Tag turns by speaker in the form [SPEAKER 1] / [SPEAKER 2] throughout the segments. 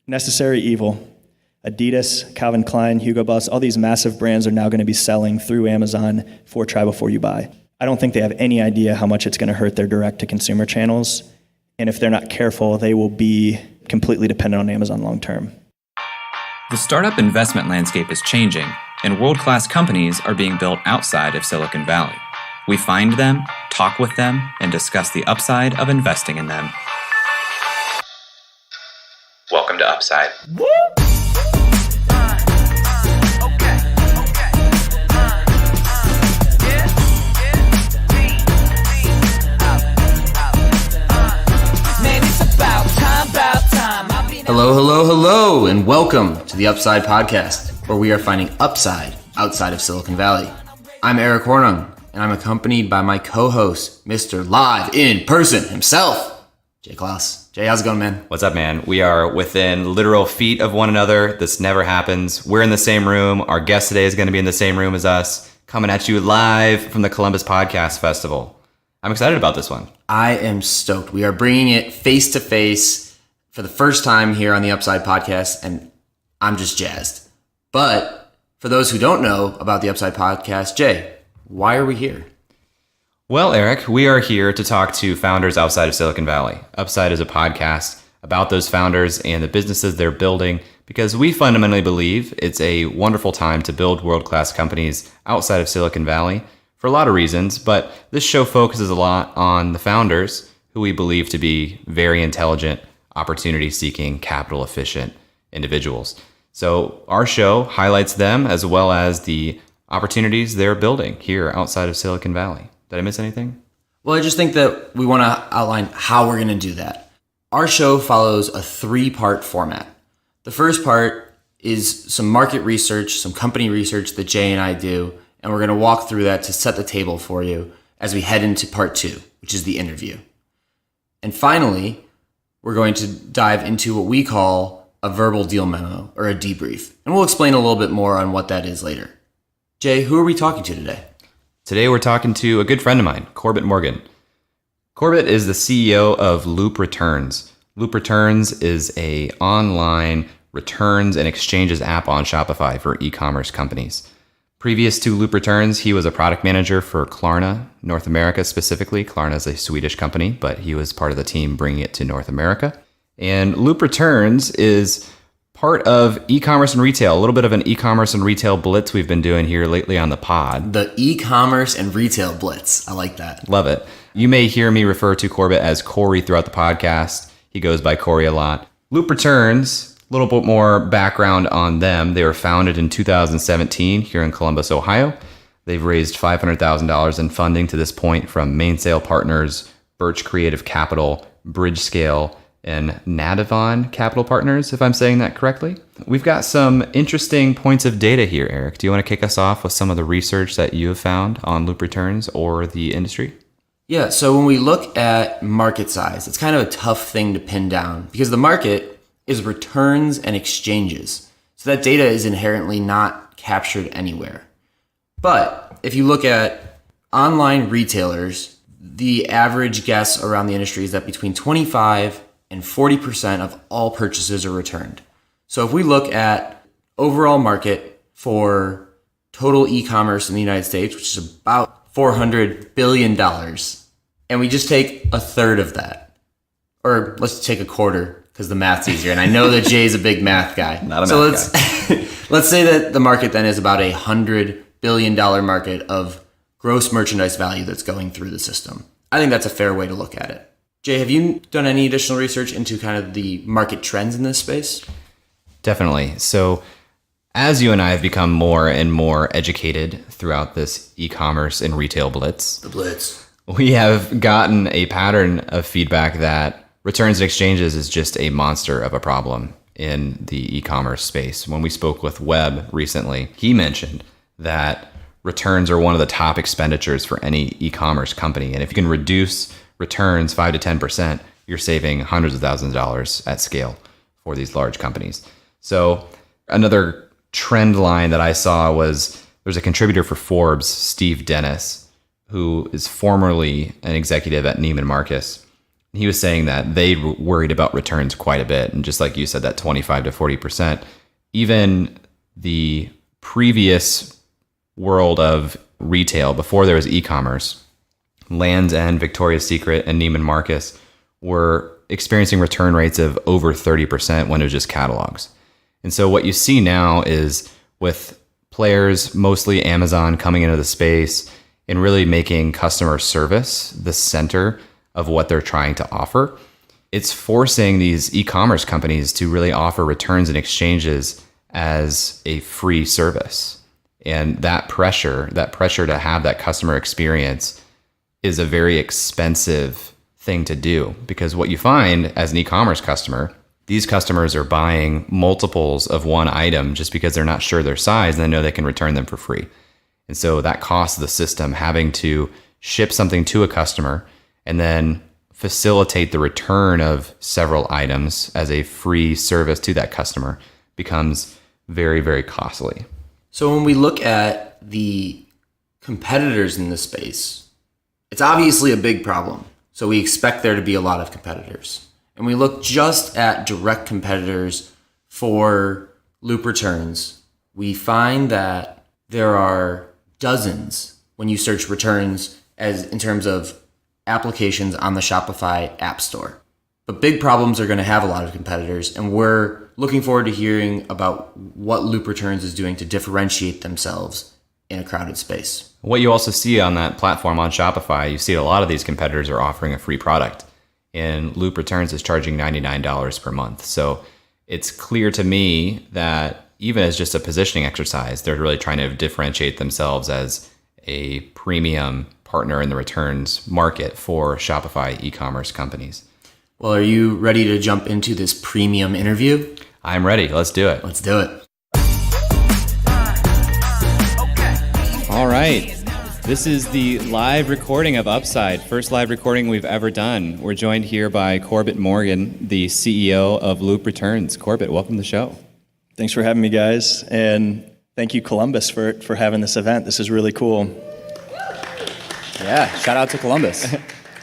[SPEAKER 1] Necessary evil. Adidas, Calvin Klein, Hugo Boss, all these massive brands are now going to be selling through Amazon for Try Before You Buy. I don't think they have any idea how much it's going to hurt their direct-to-consumer channels. And if they're not careful, they will be completely dependent on Amazon long term.
[SPEAKER 2] The startup investment landscape is changing, and world-class companies are being built outside of Silicon Valley. We find them, talk with them, and discuss the upside of investing in them. Welcome to Upside.
[SPEAKER 3] Woo!
[SPEAKER 4] Hello, and welcome to the Upside Podcast, where we are finding upside outside of Silicon Valley. I'm Eric Hornung, and I'm accompanied by my co-host, Mr. Live in Person himself, Jay Klaus. Jay, how's it going, man?
[SPEAKER 2] What's up, man? We are within literal feet of one another. This never happens. We're in the same room. Our guest today is going to be in the same room as us, coming at you live from the Columbus Podcast Festival. I'm excited about this one.
[SPEAKER 4] I am stoked. We are bringing it face to face for the first time here on the Upside Podcast, and I'm just jazzed. But for those who don't know about the Upside Podcast, Jay, why are we here?
[SPEAKER 2] Well, Eric, we are here to talk to founders outside of Silicon Valley. Upside is a podcast about those founders and the businesses they're building because we fundamentally believe it's a wonderful time to build world-class companies outside of Silicon Valley for a lot of reasons, but this show focuses a lot on the founders who we believe to be very intelligent, opportunity-seeking, capital-efficient individuals. So our show highlights them as well as the opportunities they're building here outside of Silicon Valley. Did I miss anything?
[SPEAKER 4] Well, I just think that we want to outline how we're going to do that. Our show follows a 3-part format. The first part is some market research, some company research that Jay and I do, and we're going to walk through that to set the table for you as we head into part 2, which is the interview. And finally, we're going to dive into what we call a verbal deal memo or a debrief. And we'll explain a little bit more on what that is later. Jay, who are we talking to today?
[SPEAKER 2] Today we're talking to a good friend of mine, Corbett Morgan. Corbett is the CEO of Loop Returns. Loop Returns is a online returns and exchanges app on Shopify for e-commerce companies. Previous to Loop Returns, he was a product manager for Klarna, North America specifically. Klarna is a Swedish company, but he was part of the team bringing it to North America. And Loop Returns is part of e-commerce and retail, a little bit of an e-commerce and retail blitz we've been doing here lately on the pod.
[SPEAKER 4] The e-commerce and retail blitz. I like that.
[SPEAKER 2] Love it. You may hear me refer to Corbett as Corey throughout the podcast. He goes by Corey a lot. Loop Returns, a little bit more background on them. They were founded in 2017 here in Columbus, Ohio. They've raised $500,000 in funding to this point from Mainsail Partners, Birch Creative Capital, BridgeScale, and Nadavon Capital Partners, if I'm saying that correctly. We've got some interesting points of data here, Eric. Do you want to kick us off with some of the research that you have found on Loop Returns or the industry?
[SPEAKER 4] Yeah, so when we look at market size, it's kind of a tough thing to pin down because the market is returns and exchanges. So that data is inherently not captured anywhere. But if you look at online retailers, the average guess around the industry is that between 25 and 40% of all purchases are returned. So if we look at overall market for total e-commerce in the United States, which is about $400 billion, and we just take a third of that, or let's take a quarter, because the math's easier. And I know that Jay's a big math guy.
[SPEAKER 2] Not a math guy.
[SPEAKER 4] Let's say that the market then is about $100 billion market of gross merchandise value that's going through the system. I think that's a fair way to look at it. Jay, have you done any additional research into kind of the market trends in this space?
[SPEAKER 2] Definitely. So as you and I have become more and more educated throughout this e-commerce and retail blitz, we have gotten a pattern of feedback that returns and exchanges is just a monster of a problem in the e-commerce space. When we spoke with Webb recently, he mentioned that returns are one of the top expenditures for any e-commerce company. And if you can reduce returns 5 to 10%, you're saving hundreds of thousands of dollars at scale for these large companies. So another trend line that I saw was there's a contributor for Forbes, Steve Dennis, who is formerly an executive at Neiman Marcus. He was saying that they worried about returns quite a bit. And just like you said, that 25 to 40%, even the previous world of retail, before there was e-commerce, Land's End, Victoria's Secret, and Neiman Marcus were experiencing return rates of over 30% when it was just catalogs. And so what you see now is with players, mostly Amazon, coming into the space and really making customer service the center of what they're trying to offer, it's forcing these e-commerce companies to really offer returns and exchanges as a free service. And that pressure to have that customer experience is a very expensive thing to do, because what you find as an e-commerce customer, these customers are buying multiples of one item just because they're not sure their size and they know they can return them for free. And so that costs the system having to ship something to a customer and then facilitate the return of several items as a free service to that customer becomes very, very costly.
[SPEAKER 4] So when we look at the competitors in this space, it's obviously a big problem. So we expect there to be a lot of competitors. And we look just at direct competitors for loop returns. We find that there are dozens when you search returns as in terms of applications on the Shopify App Store. But big problems are going to have a lot of competitors, and we're looking forward to hearing about what Loop Returns is doing to differentiate themselves in a crowded space.
[SPEAKER 2] What you also see on that platform on Shopify, you see a lot of these competitors are offering a free product, and Loop Returns is charging $99 per month. So it's clear to me that even as just a positioning exercise, they're really trying to differentiate themselves as a premium partner in the returns market for Shopify e-commerce companies.
[SPEAKER 4] Well, are you ready to jump into this premium interview?
[SPEAKER 2] I'm ready. Let's do it.
[SPEAKER 4] Let's do it.
[SPEAKER 3] All right. This is the live recording of Upside, first live recording we've ever done. We're joined here by Corbett Morgan, the CEO of Loop Returns. Corbett, welcome to the show.
[SPEAKER 1] Thanks for having me, guys. And thank you, Columbus, for having this event. This is really cool.
[SPEAKER 3] Yeah, shout out to Columbus.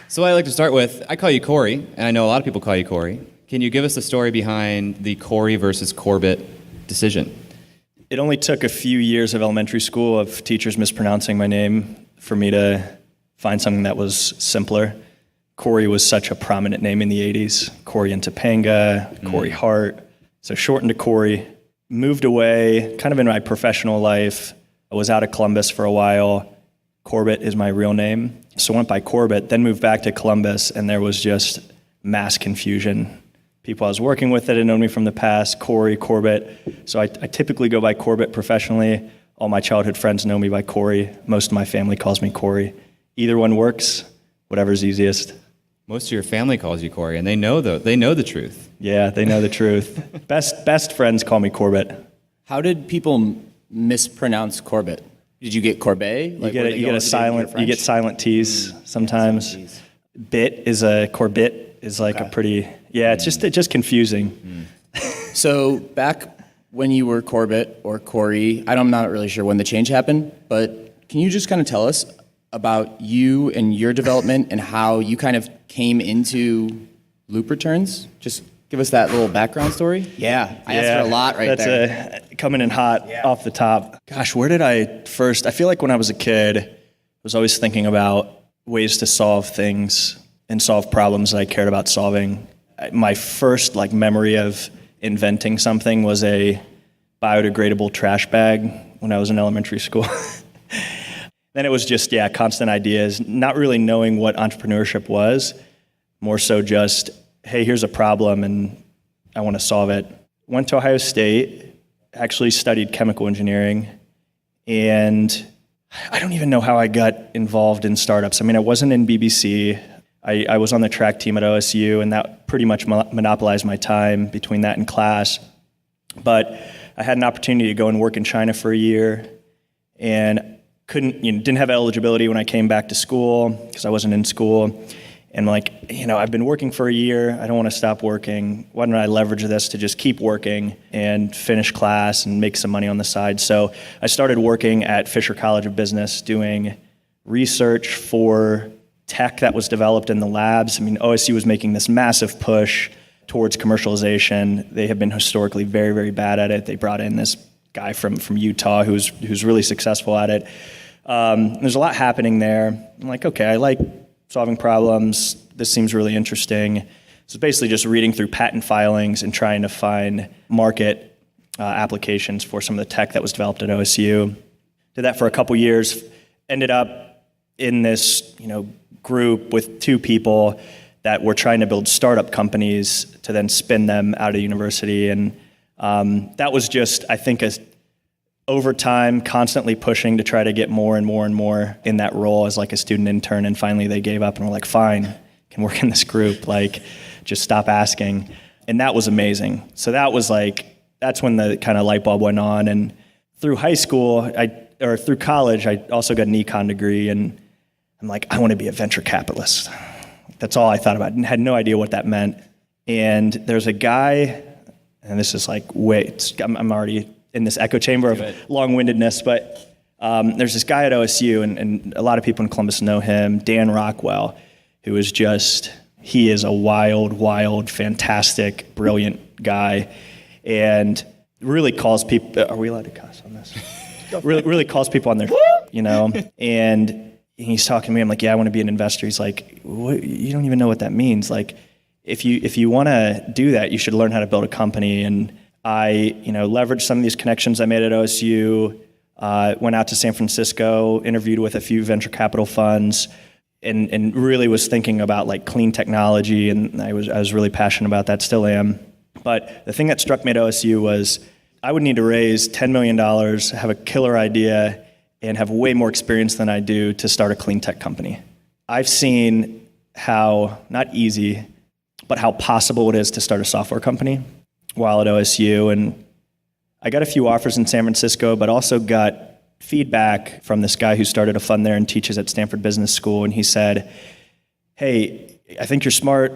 [SPEAKER 3] So I like to start with, I call you Corey, and I know a lot of people call you Corey. Can you give us the story behind the Corey versus Corbett decision?
[SPEAKER 1] It only took a few years of elementary school of teachers mispronouncing my name for me to find something that was simpler. Corey was such a prominent name in the 80s. Corey and Topanga, Corey Hart. So shortened to Corey. Moved away, kind of in my professional life. I was out of Columbus for a while. Corbett is my real name. So went by Corbett, then moved back to Columbus, and there was just mass confusion. People I was working with that had known me from the past, Corey, Corbett. So I typically go by Corbett professionally. All my childhood friends know me by Corey. Most of my family calls me Corey. Either one works, whatever's easiest.
[SPEAKER 3] Most of your family calls you Corey, and they know the truth.
[SPEAKER 1] Yeah, they know the truth. Best friends call me Corbett.
[SPEAKER 5] How did people mispronounce Corbett? Did you get Corbet?
[SPEAKER 1] You get silent T's sometimes. Corbett is like a pretty, it's just confusing.
[SPEAKER 5] So back when you were Corbett or Corey, I'm not really sure when the change happened, but can you just kind of tell us about you and your development and how you kind of came into Loop Returns? Just give us that little background story. Yeah, I asked for a lot right there.
[SPEAKER 1] That's coming in hot off the top. Gosh, where did I first? I feel like when I was a kid, I was always thinking about ways to solve things and solve problems that I cared about solving. My first memory of inventing something was a biodegradable trash bag when I was in elementary school. Then it was just, constant ideas, not really knowing what entrepreneurship was, more so just, hey, here's a problem and I want to solve it. Went to Ohio State, actually studied chemical engineering, and I don't even know how I got involved in startups. I mean, I wasn't in BBC. I was on the track team at OSU, and that pretty much monopolized my time between that and class. But I had an opportunity to go and work in China for a year, and didn't have eligibility when I came back to school because I wasn't in school. And I've been working for a year. I don't want to stop working. Why don't I leverage this to just keep working and finish class and make some money on the side? So I started working at Fisher College of Business doing research for tech that was developed in the labs. I mean, OSU was making this massive push towards commercialization. They have been historically very, very bad at it. They brought in this guy from Utah who's really successful at it. There's a lot happening there. I'm like, okay, I like solving problems. This seems really interesting. So basically just reading through patent filings and trying to find market applications for some of the tech that was developed at OSU. Did that for a couple years. Ended up in this, group with two people that were trying to build startup companies to then spin them out of university. And that was just, I think, over time, constantly pushing to try to get more and more and more in that role as like a student intern. And finally they gave up and were like, fine, can work in this group. Like, just stop asking. And that was amazing. So that's when the kind of light bulb went on. And through high school, through college, I also got an econ degree. And I'm like, I want to be a venture capitalist. That's all I thought about. And had no idea what that meant. And there's a guy, and this is like, I'm already in this echo chamber of long-windedness, but there's this guy at OSU, and a lot of people in Columbus know him, Dan Rockwell, who is he is a wild, fantastic, brilliant guy, and really calls people, are we allowed to cuss on this? really calls people on their, and he's talking to me, I'm like, yeah, I want to be an investor. He's like, what? You don't even know what that means. Like, if you want to do that, you should learn how to build a company. And I, leveraged some of these connections I made at OSU, went out to San Francisco, interviewed with a few venture capital funds, and really was thinking about like clean technology. And I was really passionate about that, still am. But the thing that struck me at OSU was I would need to raise $10 million, have a killer idea, and have way more experience than I do to start a clean tech company. I've seen how, not easy, but how possible it is to start a software company while at OSU. And I got a few offers in San Francisco, but also got feedback from this guy who started a fund there and teaches at Stanford Business School. And he said, hey, I think you're smart.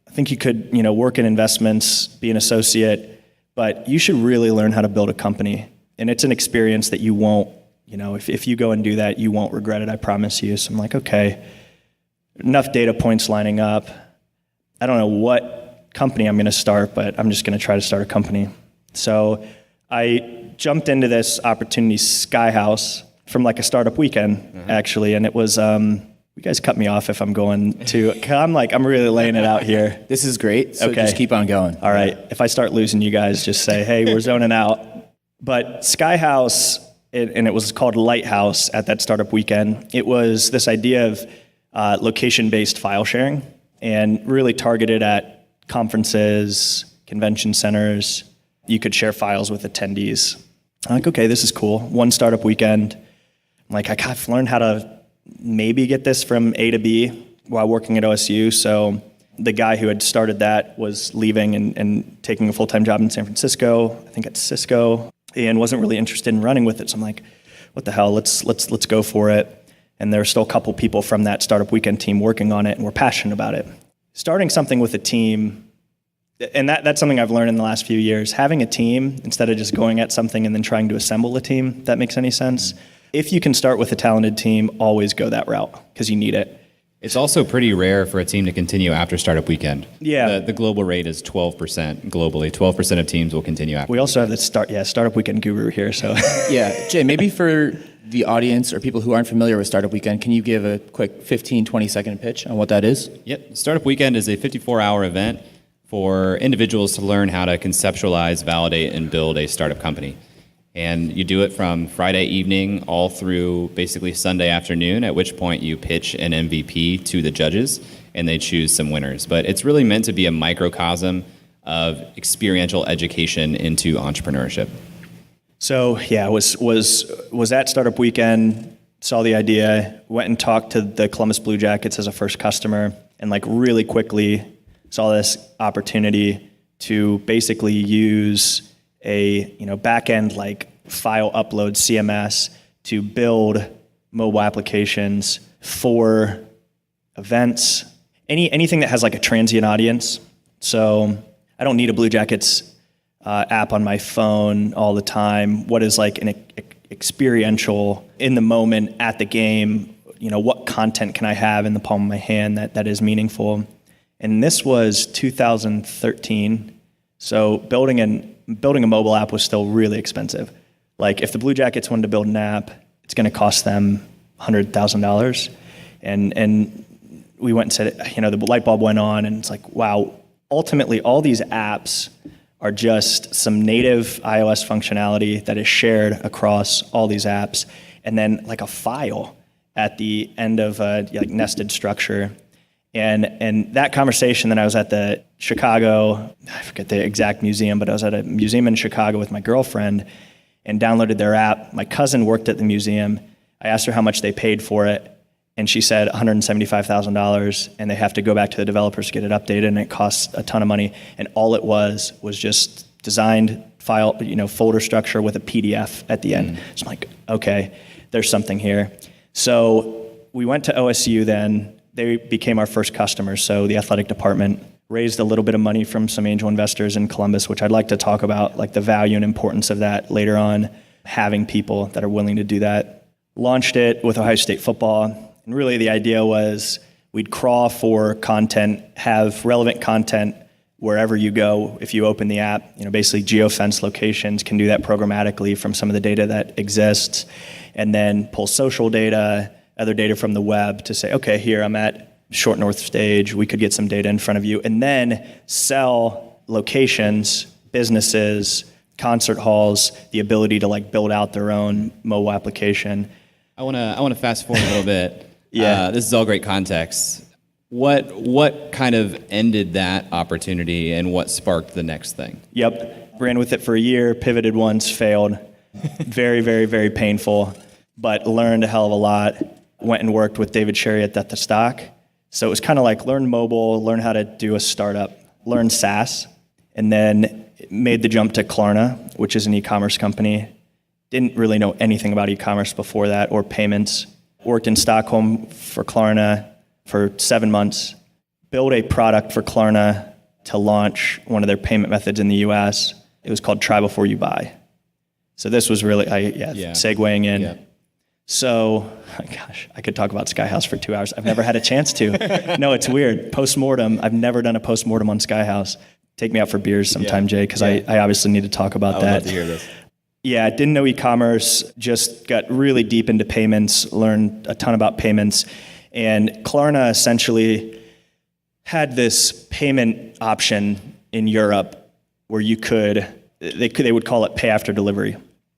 [SPEAKER 1] I think you could, work in investments, be an associate, but you should really learn how to build a company. And it's an experience that you won't, if you go and do that, you won't regret it, I promise you. So I'm like, okay, enough data points lining up. I don't know what company I'm going to start, but I'm just going to try to start a company. So I jumped into this opportunity, Skyhouse, from like a startup weekend, actually. And it was, you guys cut me off if I'm going to, I'm really laying it out here.
[SPEAKER 5] This is great, so
[SPEAKER 1] Okay.
[SPEAKER 5] just keep on going.
[SPEAKER 1] All right. If I start losing you guys, just say, hey, we're zoning out. But Skyhouse, and it was called Lighthouse at that startup weekend. It was this idea of location-based file sharing and really targeted at conferences, convention centers. You could share files with attendees. I'm like, okay, this is cool. One startup weekend. I'm like, I've learned how to maybe get this from A to B while working at OSU. So the guy who had started that was leaving and taking a full-time job in San Francisco, I think at Cisco, and wasn't really interested in running with it. So I'm like, what the hell, let's go for it. And there are still a couple people from that startup weekend team working on it, and we're passionate about it. Starting something with a team, and that's something I've learned in the last few years, having a team instead of just going at something and then trying to assemble a team, if that makes any sense. If you can start with a talented team, always go that route because you need it.
[SPEAKER 3] It's also pretty rare for a team to continue after startup weekend.
[SPEAKER 1] Yeah.
[SPEAKER 3] The global rate is 12% globally. 12% of teams will continue after.
[SPEAKER 1] We also have this startup weekend guru here, so.
[SPEAKER 5] Yeah, Jay, maybe for the audience or people who aren't familiar with Startup Weekend, can you give a quick 15, 20-second pitch on what that is?
[SPEAKER 3] Yep. Startup Weekend is a 54-hour event for individuals to learn how to conceptualize, validate, and build a startup company. And you do it from Friday evening all through basically Sunday afternoon, at which point you pitch an MVP to the judges and they choose some winners. But it's really meant to be a microcosm of experiential education into entrepreneurship.
[SPEAKER 1] So yeah, was at Startup Weekend, saw the idea, went and talked to the Columbus Blue Jackets as a first customer, and like really quickly saw this opportunity to basically use a back-end like file upload CMS to build mobile applications for events, anything that has like a transient audience. So I don't need a Blue Jackets app on my phone all the time. What is like an experiential in the moment at the game? What what content can I have in the palm of my hand that is meaningful? And this was 2013. So building a mobile app was still really expensive. Like if the Blue Jackets wanted to build an app, it's going to cost them $100,000. And we went and said, the light bulb went on, and it's like, wow, ultimately all these apps are just some native iOS functionality that is shared across all these apps, and then like a file at the end of a nested structure. And that conversation, then I was at the Chicago, I forget the exact museum, but I was at a museum in Chicago with my girlfriend and downloaded their app. My cousin worked at the museum. I asked her how much they paid for it, and she said $175,000, and they have to go back to the developers to get it updated, and it costs a ton of money. And all it was just designed file, folder structure with a PDF at the end. So I'm like, okay, there's something here. So we went to OSU then. They became our first customer. So the athletic department raised a little bit of money from some angel investors in Columbus, which I'd like to talk about, like the value and importance of that later on, having people that are willing to do that. Launched it with Ohio State football. And really the idea was we'd crawl for content, have relevant content wherever you go. If you open the app, basically geofence locations, can do that programmatically from some of the data that exists, and then pull social data, other data from the web to say, okay, here I'm at Short North Stage, we could get some data in front of you, and then sell locations, businesses, concert halls, the ability to build out their own mobile application.
[SPEAKER 3] I want to fast forward a little bit.
[SPEAKER 1] Yeah.
[SPEAKER 3] This is all great context. What kind of ended that opportunity, and what sparked the next thing?
[SPEAKER 1] Yep. Ran with it for a year, pivoted once, failed. Very, very, very painful, but learned a hell of a lot. Went and worked with David Sherry at the stock. So it was kind of like learn mobile, learn how to do a startup, learn SaaS, and then made the jump to Klarna, which is an e-commerce company. Didn't really know anything about e-commerce before that or payments. Worked in Stockholm for Klarna for 7 months. Built a product for Klarna to launch one of their payment methods in the US. It was called Try Before You Buy. So this was really, segueing in.
[SPEAKER 3] Yeah.
[SPEAKER 1] So, gosh, I could talk about Skyhouse for 2 hours. I've never had a chance to. No, it's weird. Postmortem, I've never done a postmortem on Skyhouse. Take me out for beers sometime, Jay, because I obviously need to talk about that.
[SPEAKER 3] I would love to hear this.
[SPEAKER 1] Yeah, didn't know e-commerce, just got really deep into payments, learned a ton about payments. And Klarna essentially had this payment option in Europe where they would call it pay after delivery.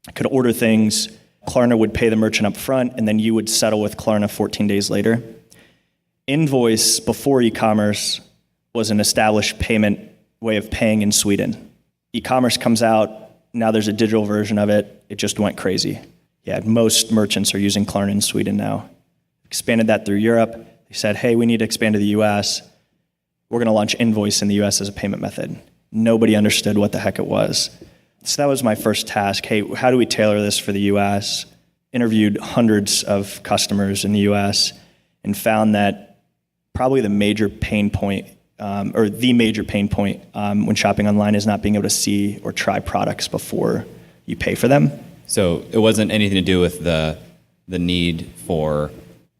[SPEAKER 1] I could order things, Klarna would pay the merchant up front, and then you would settle with Klarna 14 days later. Invoice before e-commerce was an established payment way of paying in Sweden. E-commerce comes out, now there's a digital version of it. It just went crazy. Yeah, most merchants are using Klarna in Sweden now. Expanded that through Europe. They said, hey, we need to expand to the US. We're going to launch Invoice in the US as a payment method. Nobody understood what the heck it was. So that was my first task. Hey, how do we tailor this for the US? Interviewed hundreds of customers in the US and found that probably the major pain point when shopping online is not being able to see or try products before you pay for them.
[SPEAKER 3] So it wasn't anything to do with the need for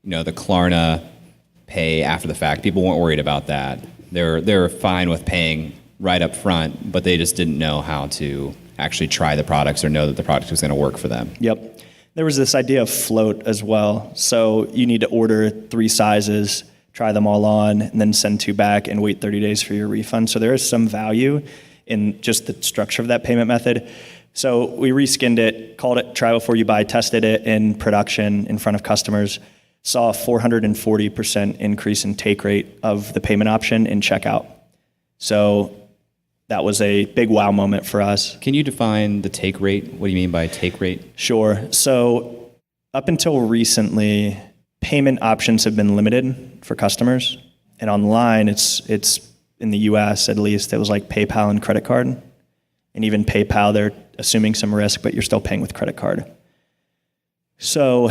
[SPEAKER 3] the Klarna pay after the fact. People weren't worried about that. They're fine with paying right up front, but they just didn't know how to actually try the products or know that the product was going to work for them.
[SPEAKER 1] Yep. There was this idea of float as well. So you need to order 3 sizes, try them all on, and then send 2 back and wait 30 days for your refund. So there is some value in just the structure of that payment method. So we reskinned it, called it Try Before You Buy, tested it in production in front of customers, saw a 440% increase in take rate of the payment option in checkout. So that was a big wow moment for us.
[SPEAKER 3] Can you define the take rate? What do you mean by take rate?
[SPEAKER 1] Sure. So up until recently, payment options have been limited for customers. And online, it's in the US at least, it was like PayPal and credit card. And even PayPal, they're assuming some risk, but you're still paying with credit card. So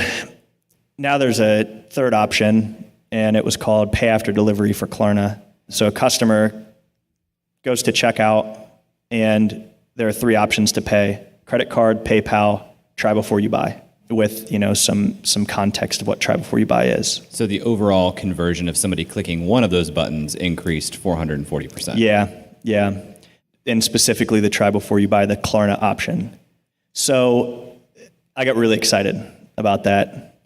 [SPEAKER 1] now there's a third option, and it was called pay after delivery for Klarna. So a customer goes to checkout, and there are 3 options to pay: credit card, PayPal, Try Before You Buy. with, some context of what try before you buy is.
[SPEAKER 3] So the overall conversion of somebody clicking one of those buttons increased 440%.
[SPEAKER 1] Yeah. And specifically the try before you buy, the Klarna option. So I got really excited about that.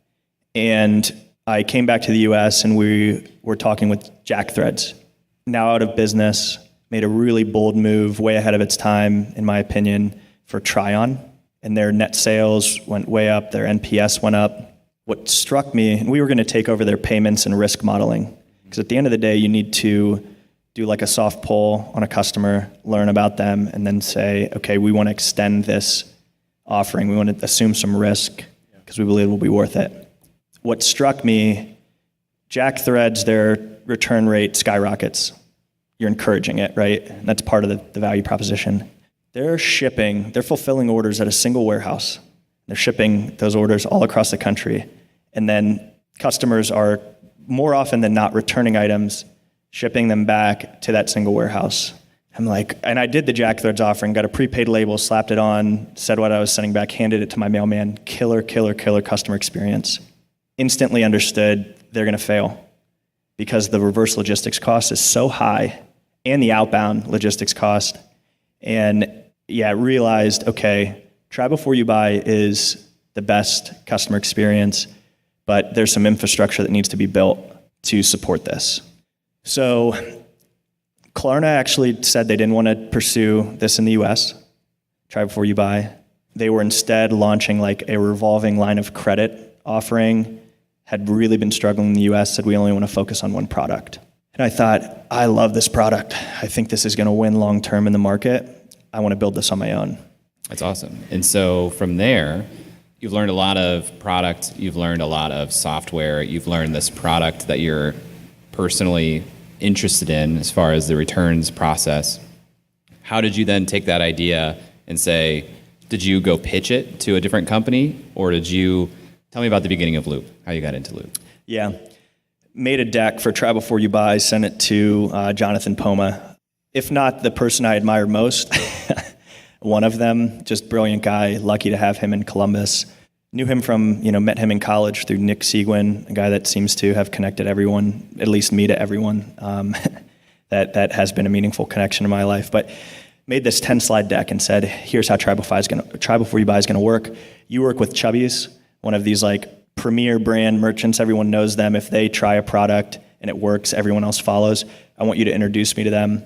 [SPEAKER 1] And I came back to the US and we were talking with Jack Threads, now out of business, made a really bold move, way ahead of its time, in my opinion, for Try-On. And their net sales went way up, their NPS went up. What struck me, and we were going to take over their payments and risk modeling, because at the end of the day, you need to do like a soft poll on a customer, learn about them, and then say, okay, we want to extend this offering. We want to assume some risk because we believe it will be worth it. What struck me, Jack Threads, their return rate skyrockets. You're encouraging it, right? And that's part of the value proposition. They're fulfilling orders at a single warehouse. They're shipping those orders all across the country. And then customers are more often than not returning items, shipping them back to that single warehouse. I'm like, and I did the Jack Threads offering, got a prepaid label, slapped it on, said what I was sending back, handed it to my mailman. Killer customer experience. Instantly understood they're going to fail because the reverse logistics cost is so high and the outbound logistics cost. And realized, okay, try before you buy is the best customer experience, but there's some infrastructure that needs to be built to support this. So Klarna actually said they didn't want to pursue this in the US, try before you buy. They were instead launching like a revolving line of credit offering, had really been struggling in the US, said we only want to focus on one product. And I thought, I love this product. I think this is going to win long term in the market. I want to build this on my own.
[SPEAKER 3] That's awesome. And so from there, you've learned a lot of product, you've learned a lot of software, you've learned this product that you're personally interested in as far as the returns process. How did you then take that idea and say, did you go pitch it to a different company, or tell me about the beginning of Loop, how you got into Loop?
[SPEAKER 1] Yeah. Made a deck for Try Before You Buy, sent it to Jonathan Poma. If not the person I admire most, one of them, just brilliant guy, lucky to have him in Columbus. Knew him from, met him in college through Nick Seguin, a guy that seems to have connected everyone, at least me to everyone, that has been a meaningful connection in my life. But made this 10-slide deck and said, here's how Try Before You Buy is going to work. You work with Chubby's, one of these like premier brand merchants. Everyone knows them. If they try a product and it works, everyone else follows. I want you to introduce me to them.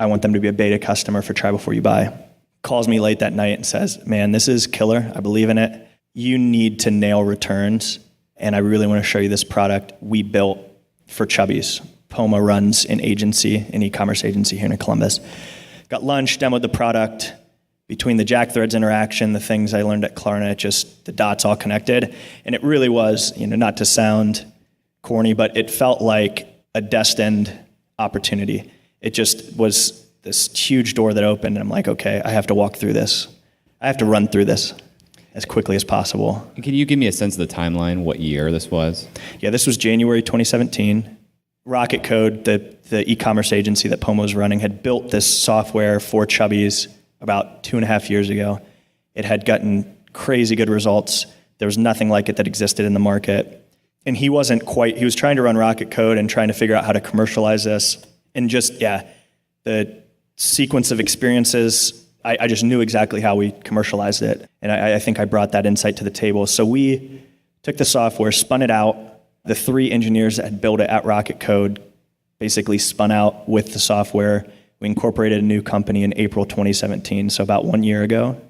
[SPEAKER 1] I want them to be a beta customer for Try Before You Buy. Calls me late that night and says, man, this is killer. I believe in it. You need to nail returns, and I really want to show you this product we built for Chubby's. Poma runs an e-commerce agency here in Columbus. Got lunch, demoed the product. Between the Jack Threads interaction, the things I learned at Klarna, just the dots all connected. And it really was, not to sound corny, but it felt like a destined opportunity. It just was this huge door that opened, and I'm like, okay, I have to walk through this. I have to run through this as quickly as possible.
[SPEAKER 3] And can you give me a sense of the timeline, what year this was?
[SPEAKER 1] Yeah, this was January 2017. Rocket Code, the e-commerce agency that Poma was running, had built this software for Chubby's about 2.5 years ago. It had gotten crazy good results. There was nothing like it that existed in the market. And he was trying to run Rocket Code and trying to figure out how to commercialize this. And just, the sequence of experiences, I just knew exactly how we commercialized it. And I think I brought that insight to the table. So we took the software, spun it out. The 3 engineers that had built it at Rocket Code basically spun out with the software. We incorporated a new company in April 2017, so about 1 year ago.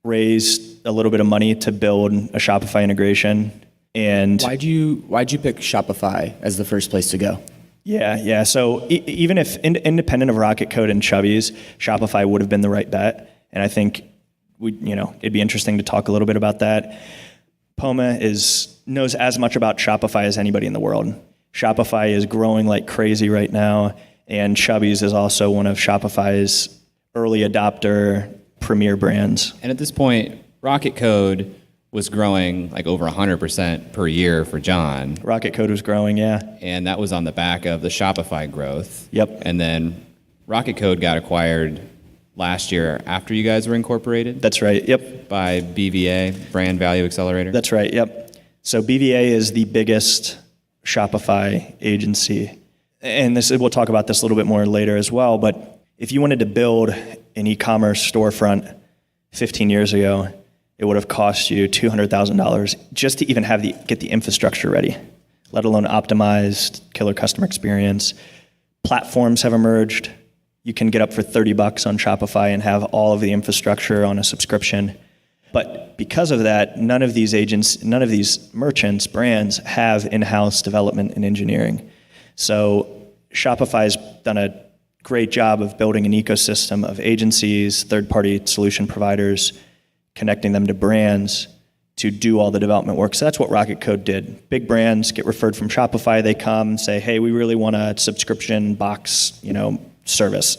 [SPEAKER 1] Raised a little bit of money to build a Shopify integration. And
[SPEAKER 5] why'd you pick Shopify as the first place to go?
[SPEAKER 1] Yeah. So even if independent of Rocket Code and Chubby's, Shopify would have been the right bet. And I think it'd be interesting to talk a little bit about that. Poma knows as much about Shopify as anybody in the world. Shopify is growing like crazy right now, and Chubby's is also one of Shopify's early adopter premier brands.
[SPEAKER 3] And at this point, Rocket Code was growing like over 100% per year for John.
[SPEAKER 1] Rocket Code was growing, yeah.
[SPEAKER 3] And that was on the back of the Shopify growth.
[SPEAKER 1] Yep.
[SPEAKER 3] And then Rocket Code got acquired last year after you guys were incorporated
[SPEAKER 1] That's right. Yep.
[SPEAKER 3] by BVA, Brand Value Accelerator.
[SPEAKER 1] That's right. Yep. So BVA is the biggest Shopify agency. And we'll talk about this a little bit more later as well. But if you wanted to build an e-commerce storefront 15 years ago, it would have cost you $200,000 just to even get the infrastructure ready, let alone optimized killer customer experience. Platforms have emerged. You can get up for $30 on Shopify and have all of the infrastructure on a subscription. But because of that, none of these merchants, brands, have in-house development and engineering. So Shopify's done a great job of building an ecosystem of agencies, third-party solution providers, connecting them to brands to do all the development work. So that's what Rocket Code did. Big brands get referred from Shopify. They come say, hey, we really want a subscription box, service.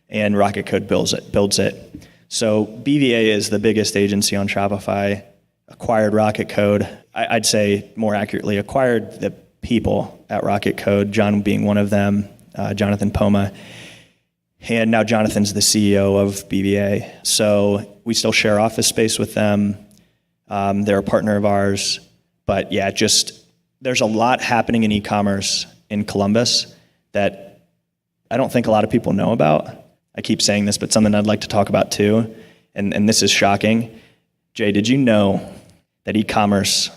[SPEAKER 1] And Rocket Code builds it. So BVA is the biggest agency on Shopify, acquired Rocket Code. I'd say more accurately, acquired the people at Rocket Code, John being one of them, Jonathan Poma. And now Jonathan's the CEO of BVA. So we still share office space with them. They're a partner of ours. But yeah, there's a lot happening in e-commerce in Columbus that I don't think a lot of people know about. I keep saying this, but something I'd like to talk about too. And this is shocking. Jay, did you know that e-commerce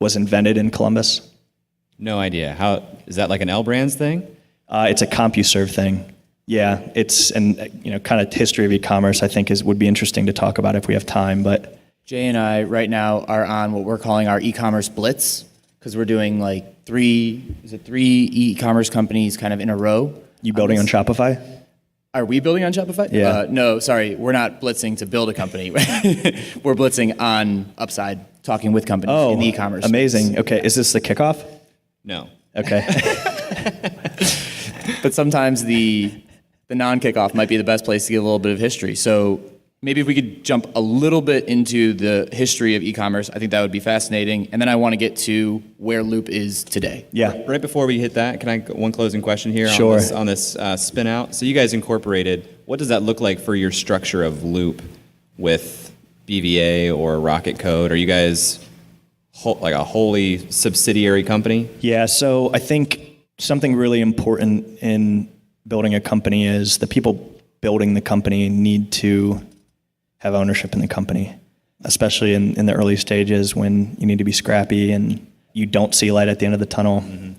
[SPEAKER 1] was invented in Columbus?
[SPEAKER 3] No idea. How is that, like an L Brands thing?
[SPEAKER 1] It's a CompuServe thing. Yeah, kind of history of e-commerce, I think would be interesting to talk about if we have time. But
[SPEAKER 5] Jay and I right now are on what we're calling our e-commerce blitz, because we're doing like three e-commerce companies kind of in a row.
[SPEAKER 1] You building on Shopify?
[SPEAKER 5] Are we building on Shopify?
[SPEAKER 1] Yeah.
[SPEAKER 5] No, sorry, we're not blitzing to build a company. We're blitzing on Upside, talking with companies in the e-commerce
[SPEAKER 1] amazing.
[SPEAKER 5] space.
[SPEAKER 1] Okay, is this the kickoff?
[SPEAKER 3] No.
[SPEAKER 1] Okay.
[SPEAKER 5] But sometimes the non-kickoff might be the best place to get a little bit of history. So maybe if we could jump a little bit into the history of e-commerce, I think that would be fascinating. And then I want to get to where Loop is today.
[SPEAKER 1] Yeah.
[SPEAKER 3] Right before we hit that, can I one closing question here
[SPEAKER 1] Sure.
[SPEAKER 3] on this spin out? So you guys incorporated. What does that look like for your structure of Loop with BVA or Rocket Code? Are you guys like a wholly subsidiary company?
[SPEAKER 1] Yeah, so I think something really important in building a company is the people building the company need to have ownership in the company, especially in the early stages when you need to be scrappy and you don't see light at the end of the tunnel. Mm-hmm.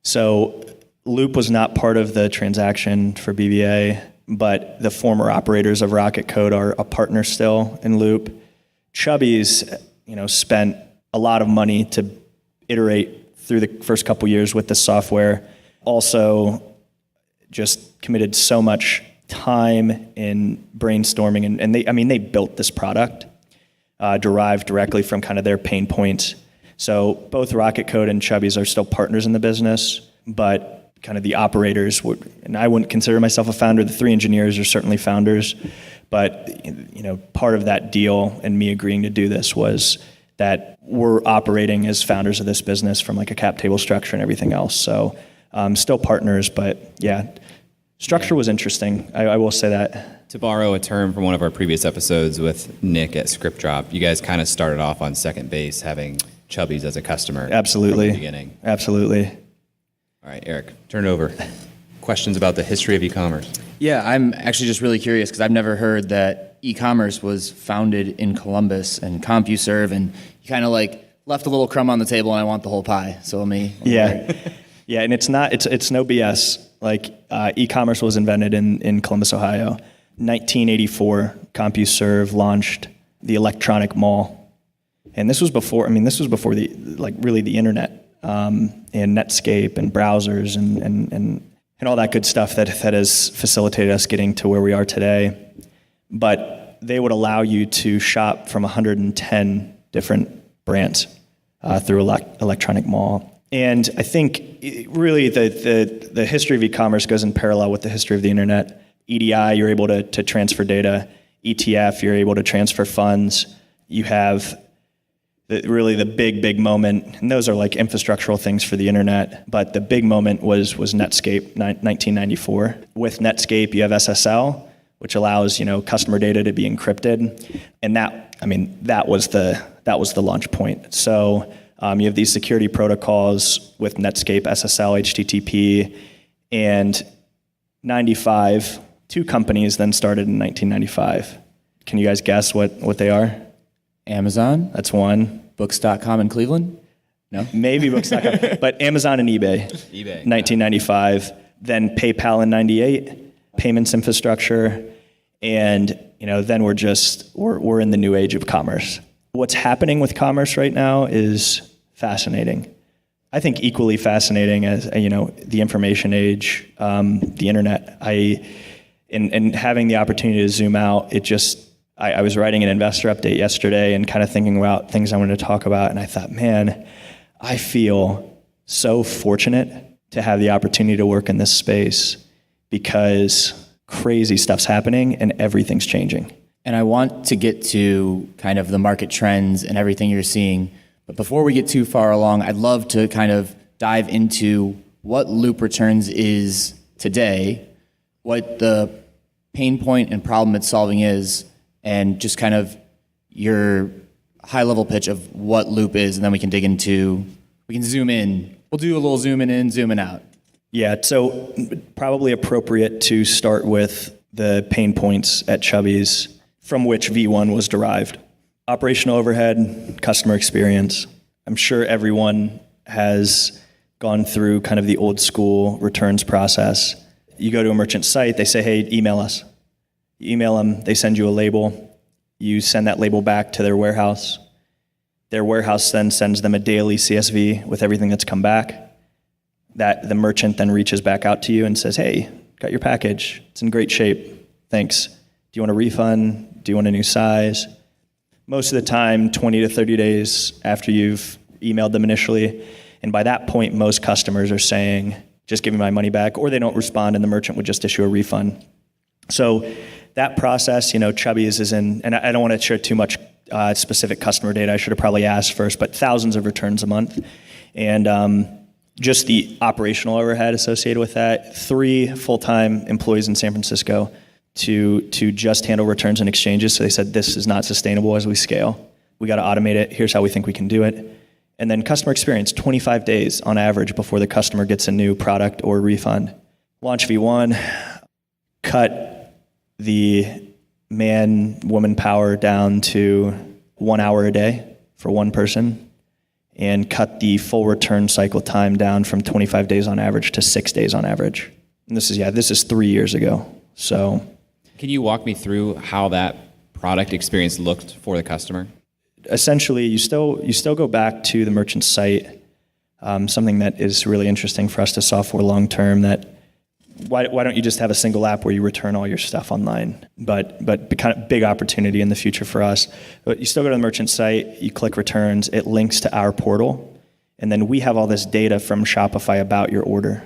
[SPEAKER 1] So Loop was not part of the transaction for BVA, but the former operators of Rocket Code are a partner still in Loop. Chubby's, spent a lot of money to iterate through the first couple years with the software. Also, just committed so much time in brainstorming, and they built this product derived directly from kind of their pain points. So both Rocket Code and Chubby's are still partners in the business, but kind of the operators and I wouldn't consider myself a founder. The three engineers are certainly founders, but part of that deal and me agreeing to do this was that we're operating as founders of this business from like a cap table structure and everything else. So still partners, but yeah, structure was interesting. I will say that.
[SPEAKER 3] To borrow a term from one of our previous episodes with Nick at Script Drop, you guys kind of started off on second base having Chubby's as a customer.
[SPEAKER 1] Absolutely.
[SPEAKER 3] From the beginning.
[SPEAKER 1] Absolutely.
[SPEAKER 3] All right, Eric, turn it over. Questions about the history of e-commerce?
[SPEAKER 5] Yeah, I'm actually just really curious because I've never heard that e-commerce was founded in Columbus and CompuServe, and you kind of like left a little crumb on the table and I want the whole pie. So let me
[SPEAKER 1] Yeah. Yeah, and it's no BS. Like e-commerce was invented in Columbus, Ohio. 1984, CompuServe launched the electronic mall. And this was before the really the internet and Netscape and browsers and all that good stuff that has facilitated us getting to where we are today. But they would allow you to shop from 110 different brands through electronic mall. And I think really the history of e-commerce goes in parallel with the history of the internet. EDI, you're able to transfer data. ETF, you're able to transfer funds. You have the big moment, and those are like infrastructural things for the internet, but the big moment was Netscape, 1994. With Netscape, you have SSL, which allows, customer data to be encrypted. And that was the launch point. So you have these security protocols with Netscape, SSL, HTTP, and 95, two companies then started in 1995. Can you guys guess what they are?
[SPEAKER 5] Amazon,
[SPEAKER 1] That's one.
[SPEAKER 5] Books.com in Cleveland? No?
[SPEAKER 1] Maybe Books.com, but Amazon and eBay. 1995. Then PayPal in 98, payments infrastructure, and then we're in the new age of commerce. What's happening with commerce right now is fascinating. I think equally fascinating as the information age, the internet. And having the opportunity to zoom out, I was writing an investor update yesterday and kind of thinking about things I wanted to talk about, and I thought, man, I feel so fortunate to have the opportunity to work in this space because crazy stuff's happening and everything's changing.
[SPEAKER 5] And I want to get to kind of the market trends and everything you're seeing. But before we get too far along, I'd love to kind of dive into what Loop Returns is today, what the pain point and problem it's solving is, and just kind of your high-level pitch of what Loop is, and then we can zoom in. We'll do a little zooming in, zooming out.
[SPEAKER 1] Yeah, so probably appropriate to start with the pain points at Chubby's from which V1 was derived. Operational overhead, customer experience. I'm sure everyone has gone through kind of the old school returns process. You go to a merchant site, they say, hey, email us. You email them, they send you a label. You send that label back to their warehouse. Their warehouse then sends them a daily CSV with everything that's come back. That the merchant then reaches back out to you and says, hey, got your package. It's in great shape. Thanks. Do you want a refund? Do you want a new size? Most of the time, 20 to 30 days after you've emailed them initially. And by that point, most customers are saying, just give me my money back, or they don't respond and the merchant would just issue a refund. So that process, Chubby's is in, and I don't want to share too much specific customer data. I should have probably asked first, but thousands of returns a month. And just the operational overhead associated with that, 3 full-time employees in San Francisco to just handle returns and exchanges. So they said, this is not sustainable as we scale. We got to automate it. Here's how we think we can do it. And then customer experience, 25 days on average before the customer gets a new product or refund. Launch V1, cut the man-woman power down to 1 hour a day for one person, and cut the full return cycle time down from 25 days on average to 6 days on average. And this is 3 years ago. So,
[SPEAKER 3] can you walk me through how that product experience looked for the customer?
[SPEAKER 1] essentially, you still go back to the merchant site. Something that is really interesting for us to solve for long term. That why don't you just have a single app where you return all your stuff online? But kind of big opportunity in the future for us. But you still go to the merchant site, you click returns, it links to our portal, and then we have all this data from Shopify about your order.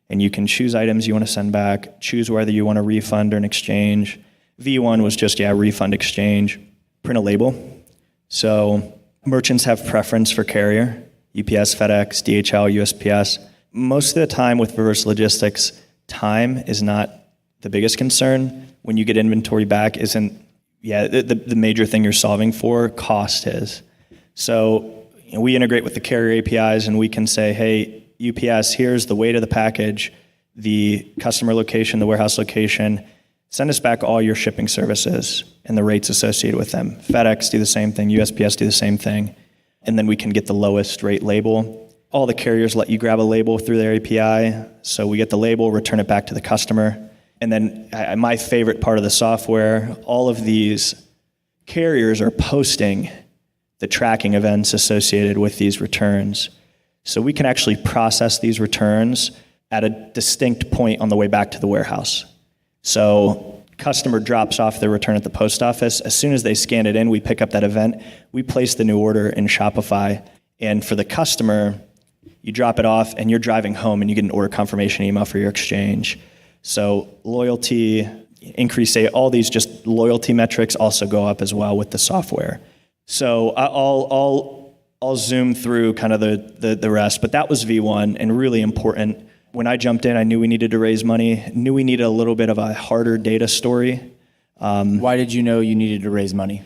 [SPEAKER 1] And you can choose items you want to send back, choose whether you want a refund or an exchange. V1 was just, refund, exchange, print a label. So merchants have preference for carrier, UPS, FedEx, DHL, USPS. Most of the time with reverse logistics, time is not the biggest concern. When you get inventory back isn't, the major thing you're solving for, cost is. So we integrate with the carrier APIs and we can say, hey, UPS, here's the weight of the package, the customer location, the warehouse location. Send us back all your shipping services and the rates associated with them. FedEx do the same thing, USPS do the same thing. And then we can get the lowest rate label. All the carriers let you grab a label through their API. So we get the label, return it back to the customer. And then my favorite part of the software, all of these carriers are posting the tracking events associated with these returns. So we can actually process these returns at a distinct point on the way back to the warehouse. So customer drops off their return at the post office. As soon as they scan it in, we pick up that event. We place the new order in Shopify. And for the customer, you drop it off and you're driving home and you get an order confirmation email for your exchange. So loyalty, increase, all these just loyalty metrics also go up as well with the software. So I'll zoom through kind of the rest, but that was V1 and really important. When I jumped in, I knew we needed to raise money, knew we needed a little bit of a harder data story
[SPEAKER 5] Why did you know you needed to raise money?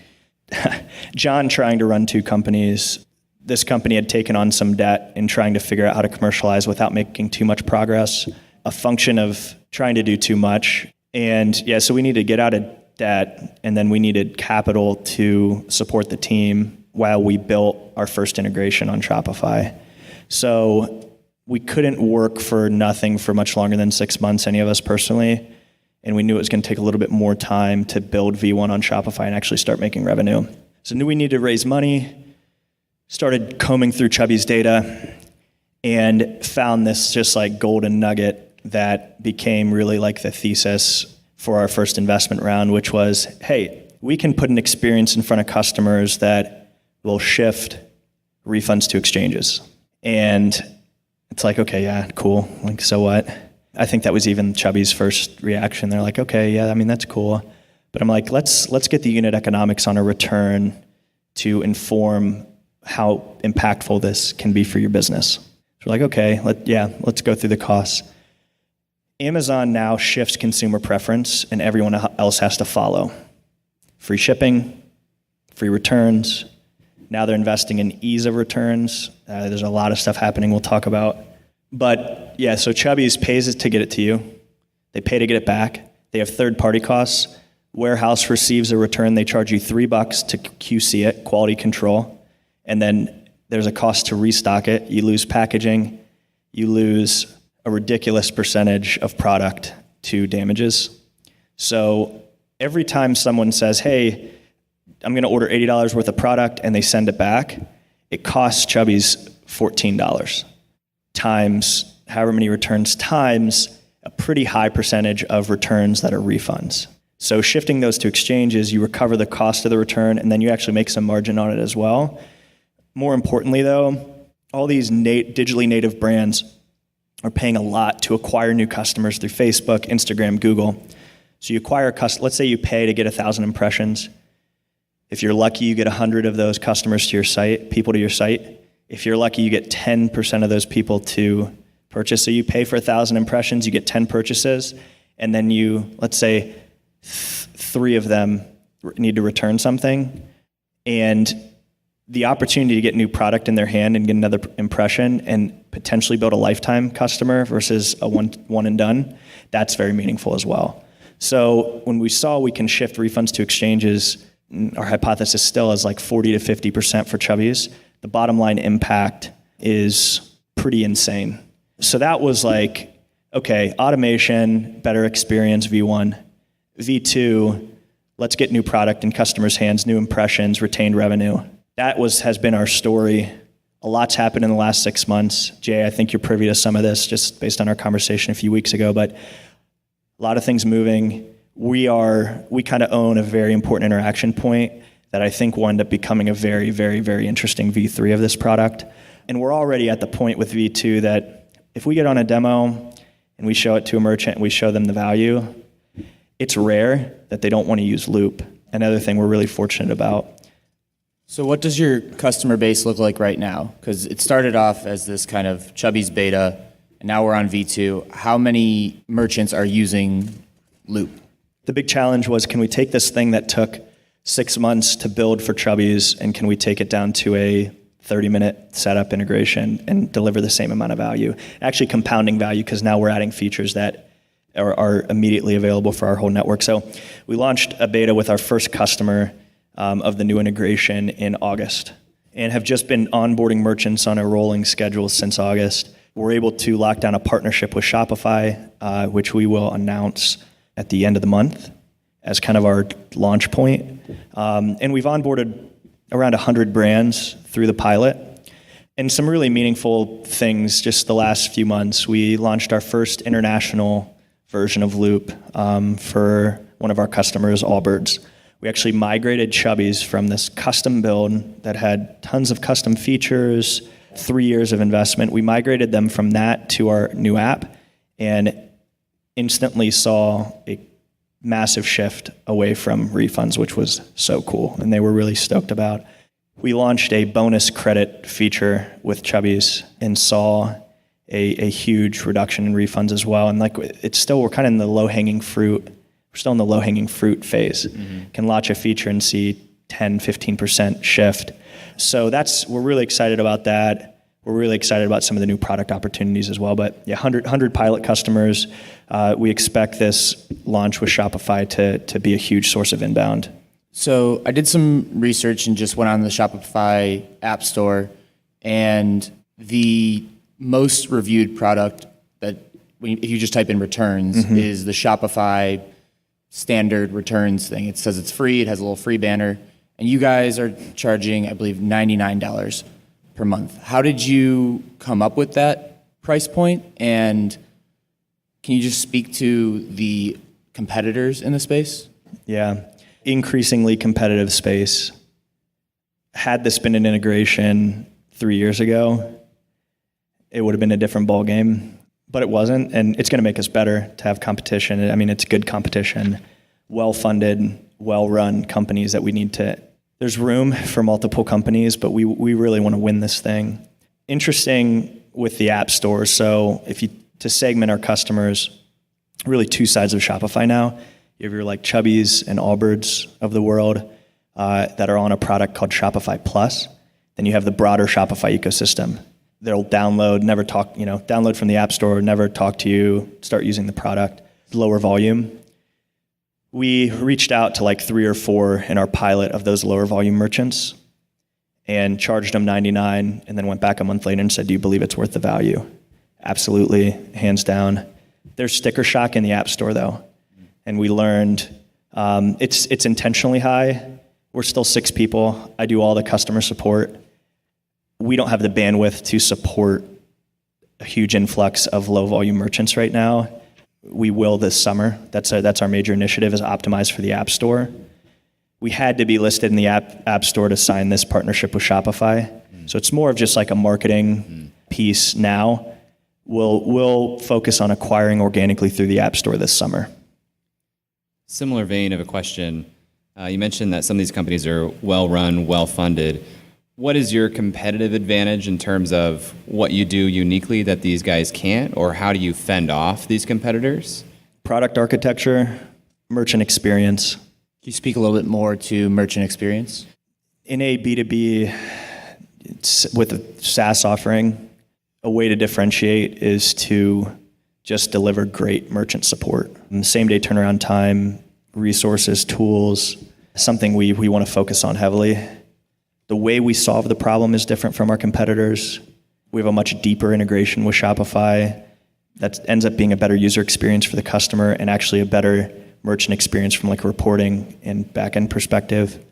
[SPEAKER 1] John, trying to run two companies, this company had taken on some debt in trying to figure out how to commercialize without making too much progress, a function of trying to do too much. And yeah, so we needed to get out of debt, and then we needed capital to support the team while we built our first integration on Shopify. So we couldn't work for nothing for much longer than 6 months, any of us personally. And we knew it was going to take a little bit more time to build V1 on Shopify and actually start making revenue. So knew we needed to raise money, started combing through Chubby's data, and found this just like golden nugget that became really like the thesis for our first investment round, which was, hey, we can put an experience in front of customers that will shift refunds to exchanges. And it's like, okay, yeah, cool. Like, so what? I think that was even Chubby's first reaction. They're like, okay, yeah, I mean, that's cool. But I'm like, let's get the unit economics on a return to inform how impactful this can be for your business. So we're like, okay, let's go through the costs. Amazon now shifts consumer preference, and everyone else has to follow. Free shipping, free returns. Now they're investing in ease of returns. There's a lot of stuff happening we'll talk about. But yeah, so Chubby's pays to get it to you. They pay to get it back. They have third-party costs. Warehouse receives a return. They charge you $3 to QC it, quality control. And then there's a cost to restock it. You lose packaging. You lose a ridiculous percentage of product to damages. So every time someone says, hey, I'm going to order $80 worth of product, and they send it back, it costs Chubby's $14 times however many returns times a pretty high percentage of returns that are refunds. So shifting those to exchanges, you recover the cost of the return, and then you actually make some margin on it as well. More importantly, though, all these digitally native brands are paying a lot to acquire new customers through Facebook, Instagram, Google. So you acquire let's say you pay to get 1,000 impressions. If you're lucky, you get 100 of those customers to your site, people to your site. If you're lucky, you get 10% of those people to purchase. So you pay for 1,000 impressions, you get 10 purchases, and then let's say 3 of them need to return something. And the opportunity to get new product in their hand and get another impression and potentially build a lifetime customer versus a one and done, that's very meaningful as well. So when we saw we can shift refunds to exchanges, our hypothesis still is like 40 to 50% for Chubby's. The bottom line impact is pretty insane. So that was like, okay, automation, better experience, V1. V2, let's get new product in customers' hands, new impressions, retained revenue. That has been our story. A lot's happened in the last 6 months. Jay, I think you're privy to some of this just based on our conversation a few weeks ago, but a lot of things moving. We kind of own a very important interaction point that I think will end up becoming a very, very, very interesting V3 of this product. And we're already at the point with V2 that if we get on a demo and we show it to a merchant and we show them the value, it's rare that they don't want to use Loop. Another thing we're really fortunate about.
[SPEAKER 5] So what does your customer base look like right now? Because it started off as this kind of Chubby's beta, and now we're on V2. How many merchants are using Loop?
[SPEAKER 1] The big challenge was, can we take this thing that took 6 months to build for Chubby's, and can we take it down to a 30-minute setup integration and deliver the same amount of value? Actually compounding value, because now we're adding features that are immediately available for our whole network. So we launched a beta with our first customer of the new integration in August, and have just been onboarding merchants on a rolling schedule since August. We're able to lock down a partnership with Shopify, which we will announce at the end of the month as kind of our launch point. And we've onboarded around 100 brands through the pilot. And some really meaningful things just the last few months. We launched our first international version of Loop for one of our customers, Allbirds. We actually migrated Chubby's from this custom build that had tons of custom features, 3 years of investment. We migrated them from that to our new app and instantly saw a massive shift away from refunds, which was so cool, and they were really stoked about. We launched a bonus credit feature with Chubby's and saw a huge reduction in refunds as well. And like, it's still, we're kind of in the low-hanging fruit We're still in the low-hanging fruit phase. Can launch a feature and see 10, 15% shift. So we're really excited about that. We're really excited about some of the new product opportunities as well. But yeah, 100 pilot customers. We expect this launch with Shopify to be a huge source of inbound.
[SPEAKER 5] So I did some research and just went on the Shopify App Store, and the most reviewed product that, if you just type in returns, is the Shopify standard returns thing. It says it's free. It has a little free banner. And you guys are charging, I believe, $99 per month. How did you come up with that price point? And can you just speak to the competitors in the space?
[SPEAKER 1] Yeah. Increasingly competitive space. Had this been an integration 3 years ago, it would have been a different ballgame, but it wasn't. And it's going to make us better to have competition. I mean, it's good competition, well-funded, well-run companies that we need to. There's room for multiple companies, but we really want to win this thing. Interesting with the app store. So to segment our customers, really two sides of Shopify now. You have your like Chubbies and Allbirds of the world that are on a product called Shopify Plus. Then you have the broader Shopify ecosystem. They'll download from the app store, never talk to you, start using the product, lower volume. We reached out to like 3 or 4 in our pilot of those lower volume merchants and charged them $99, and then went back a month later and said, do you believe it's worth the value? Absolutely, hands down. There's sticker shock in the app store though. And we learned it's intentionally high. We're still 6 people. I do all the customer support. We don't have the bandwidth to support a huge influx of low volume merchants right now. We will this summer. That's our major initiative, is optimize for the App Store. We had to be listed in the App Store to sign this partnership with Shopify. So it's more of just like a marketing piece now. We'll focus on acquiring organically through the App Store this summer.
[SPEAKER 3] Similar vein of a question. You mentioned that some of these companies are well-run, well-funded. What is your competitive advantage in terms of what you do uniquely that these guys can't, or how do you fend off these competitors?
[SPEAKER 1] Product architecture, merchant experience.
[SPEAKER 5] Can you speak a little bit more to merchant experience?
[SPEAKER 1] In a B2B, with a SaaS offering, a way to differentiate is to just deliver great merchant support. Same-day turnaround time, resources, tools, something we want to focus on heavily. The way we solve the problem is different from our competitors. We have a much deeper integration with Shopify that ends up being a better user experience for the customer and actually a better merchant experience from like a reporting and back-end perspective.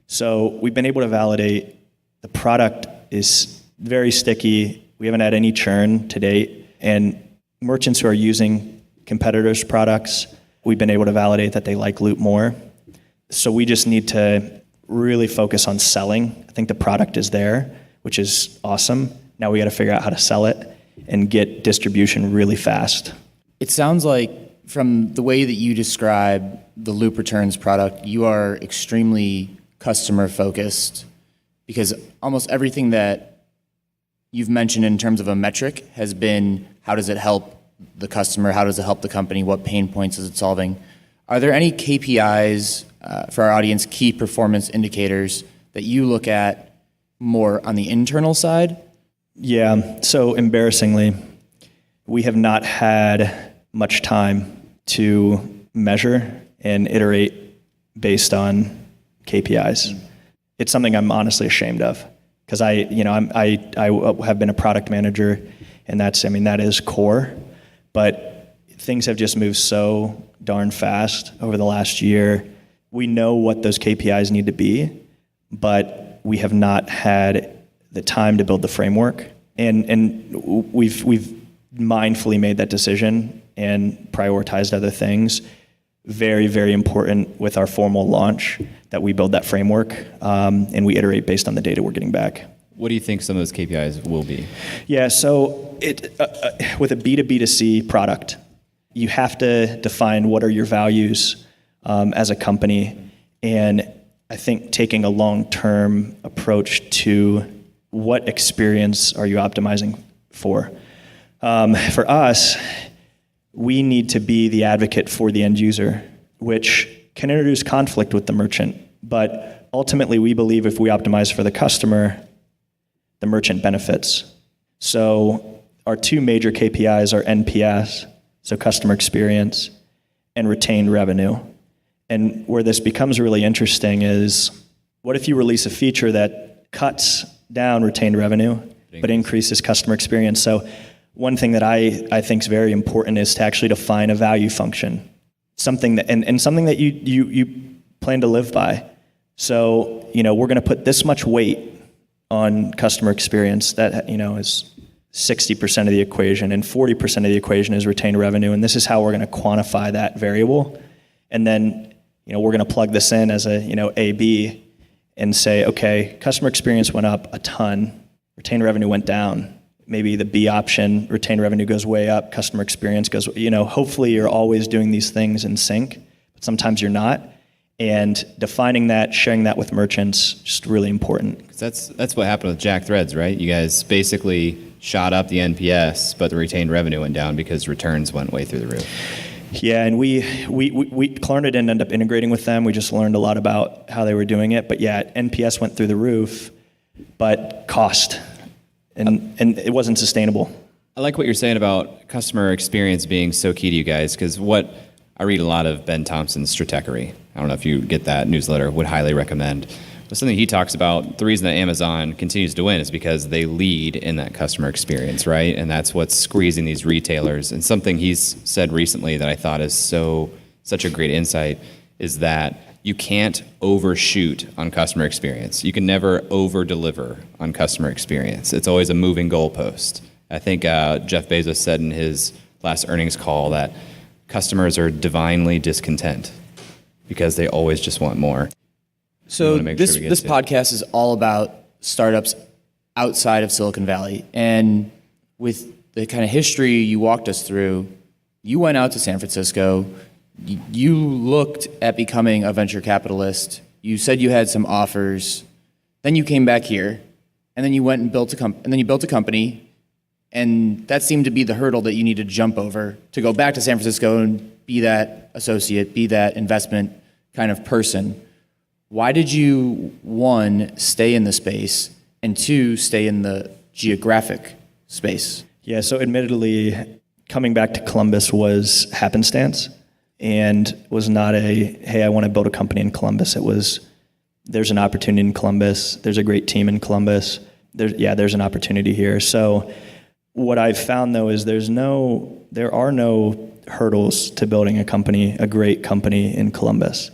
[SPEAKER 1] So we've been able to validate the product is very sticky. We haven't had any churn to date. And merchants who are using competitors' products, we've been able to validate that they like Loop more. So we just need to really focus on selling. I think the product is there, which is awesome. Now we got to figure out how to sell it and get distribution really fast.
[SPEAKER 5] It sounds like from the way that you describe the Loop Returns product, you are extremely customer focused, because almost everything that you've mentioned in terms of a metric has been, how does it help the customer? How does it help the company? What pain points is it solving? Are there any KPIs for our audience, key performance indicators that you look at more on the internal side?
[SPEAKER 1] Yeah, so embarrassingly, we have not had much time to measure and iterate based on KPIs. It's something I'm honestly ashamed of, because I have been a product manager, and that is core, but things have just moved so darn fast over the last year. We know what those KPIs need to be, but we have not had the time to build the framework. And we've mindfully made that decision and prioritized other things. Very, very important with our formal launch that we build that framework and we iterate based on the data we're getting back.
[SPEAKER 3] What do you think some of those KPIs will be?
[SPEAKER 1] Yeah, so with a B2B2C product, you have to define what are your values as a company. And I think taking a long-term approach to what experience are you optimizing for. For us, we need to be the advocate for the end user. which can introduce conflict with the merchant. But ultimately, we believe if we optimize for the customer, the merchant benefits. So our two major KPIs are NPS, so customer experience, and retained revenue. And where this becomes really interesting is, what if you release a feature that cuts down retained revenue, but increases customer experience? So one thing that I think is very important is to actually define a value function, something that and something that you plan to live by. So, we're going to put this much weight on customer experience that, is 60% of the equation, and 40% of the equation is retained revenue. And this is how we're going to quantify that variable. And then, we're going to plug this in as a, A/B and say, okay, customer experience went up a ton, retained revenue went down. Maybe the B option, retained revenue goes way up, customer experience goes, hopefully you're always doing these things in sync, but sometimes you're not. And defining that, sharing that with merchants, just really important.
[SPEAKER 3] That's what happened with Jack Threads, right? You guys basically shot up the NPS, but the retained revenue went down because returns went way through the roof.
[SPEAKER 1] Yeah, and we Klarna didn't end up integrating with them. We just learned a lot about how they were doing it. But yeah, NPS went through the roof, but cost, and it wasn't sustainable.
[SPEAKER 3] I like what you're saying about customer experience being so key to you guys, because I read a lot of Ben Thompson's Stratechery. I don't know if you get that newsletter, would highly recommend. But something he talks about, the reason that Amazon continues to win is because they lead in that customer experience, right? And that's what's squeezing these retailers. And something he's said recently that I thought is such a great insight is that you can't overshoot on customer experience. You can never over-deliver on customer experience. It's always a moving goalpost. I think Jeff Bezos said in his last earnings call that customers are divinely discontent because they always just want more.
[SPEAKER 5] So this podcast is all about startups outside of Silicon Valley. And with the kind of history you walked us through, you went out to San Francisco, you looked at becoming a venture capitalist, you said you had some offers, then you came back here, and then you went and built a company, and that seemed to be the hurdle that you needed to jump over to go back to San Francisco and be that associate, be that investment kind of person. Why did you, one, stay in the space, and two, stay in the geographic space?
[SPEAKER 1] Yeah, so admittedly, coming back to Columbus was happenstance and was not hey, I want to build a company in Columbus. It was, there's an opportunity in Columbus. There's a great team in Columbus. There's an opportunity here. So what I've found, though, is there are no hurdles to building a great company in Columbus.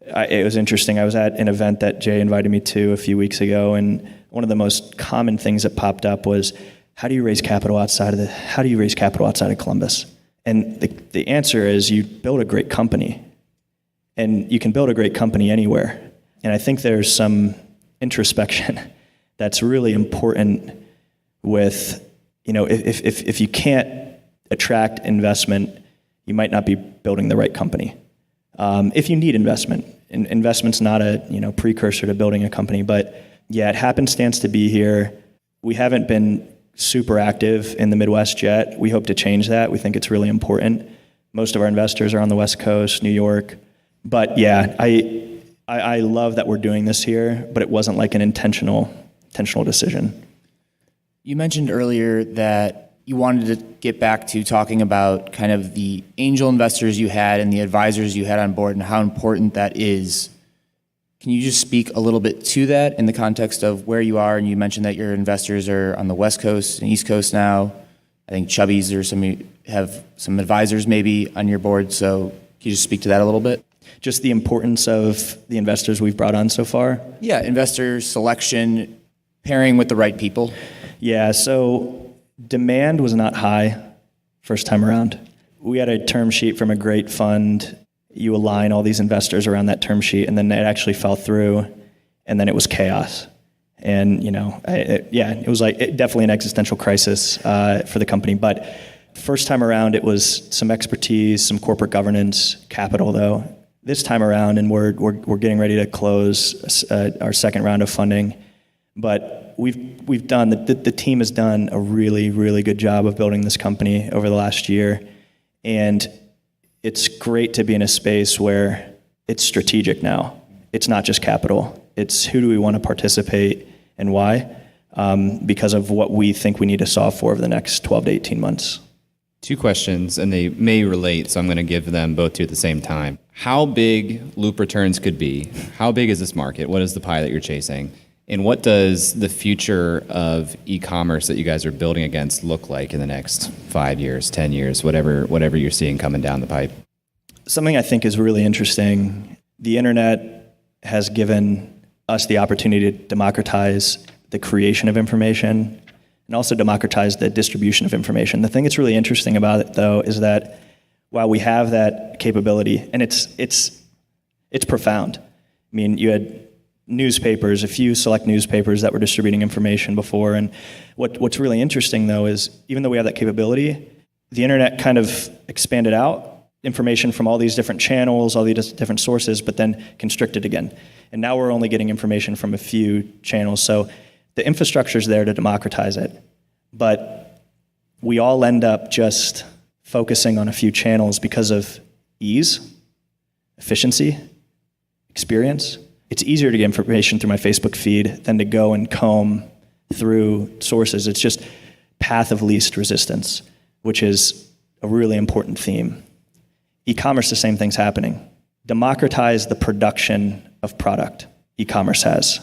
[SPEAKER 1] It was interesting. I was at an event that Jay invited me to a few weeks ago, and one of the most common things that popped up was, how do you raise capital outside of Columbus? And the answer is, you build a great company, and you can build a great company anywhere. And I think there's some introspection that's really important with, if you can't attract investment, you might not be building the right company. If you need investment, investment's not a precursor to building a company, but yeah, it happenstance to be here. We haven't been super active in the Midwest yet. We hope to change that. We think it's really important. Most of our investors are on the West Coast, New York. But yeah, I love that we're doing this here, but it wasn't like an intentional decision.
[SPEAKER 5] You mentioned earlier that you wanted to get back to talking about kind of the angel investors you had and the advisors you had on board and how important that is. Can you just speak a little bit to that in the context of where you are? And you mentioned that your investors are on the West Coast and East Coast now. I think Chubby's have some advisors maybe on your board. So can you just speak to that a little bit?
[SPEAKER 1] Just the importance of the investors we've brought on so far?
[SPEAKER 5] Yeah, investor selection, pairing with the right people.
[SPEAKER 1] Yeah, so demand was not high first time around. We had a term sheet from a great fund. You align all these investors around that term sheet, and then it actually fell through, and then it was chaos. And, it was definitely an existential crisis for the company. But first time around, it was some expertise, some corporate governance, capital, though. This time around, and we're getting ready to close our second round of funding. But we've done, the team has done a really, really good job of building this company over the last year. And it's great to be in a space where it's strategic now. It's not just capital. It's who do we want to participate and why, because of what we think we need to solve for over the next 12 to 18 months.
[SPEAKER 3] Two questions, and they may relate, so I'm going to give them both to you at the same time. How big Loop Returns could be? How big is this market? What is the pie that you're chasing? And what does the future of e-commerce that you guys are building against look like in the next 5 years, 10 years, whatever you're seeing coming down the pipe?
[SPEAKER 1] Something I think is really interesting, the internet has given us the opportunity to democratize the creation of information and also democratize the distribution of information. The thing that's really interesting about it, though, is that while we have that capability, and it's profound. I mean, you had newspapers, a few select newspapers that were distributing information before, and what's really interesting, though, is even though we have that capability, the internet kind of expanded out information from all these different channels, all these different sources, but then constricted again. And now we're only getting information from a few channels. So the infrastructure's there to democratize it, but we all end up just focusing on a few channels because of ease, efficiency, experience. It's easier to get information through my Facebook feed than to go and comb through sources. It's just path of least resistance, which is a really important theme. E-commerce, the same thing's happening. Democratize the production of product. E-commerce has.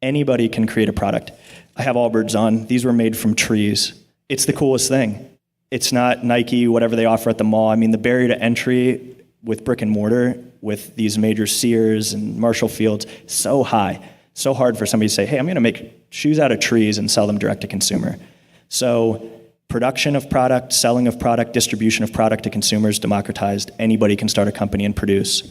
[SPEAKER 1] Anybody can create a product. I have Allbirds on. These were made from trees. It's the coolest thing. It's not Nike, whatever they offer at the mall. I mean, the barrier to entry with brick and mortar, with these major Sears and Marshall Fields, so high. So hard for somebody to say, hey, I'm going to make shoes out of trees and sell them direct to consumer. So production of product, selling of product, distribution of product to consumers democratized. Anybody can start a company and produce.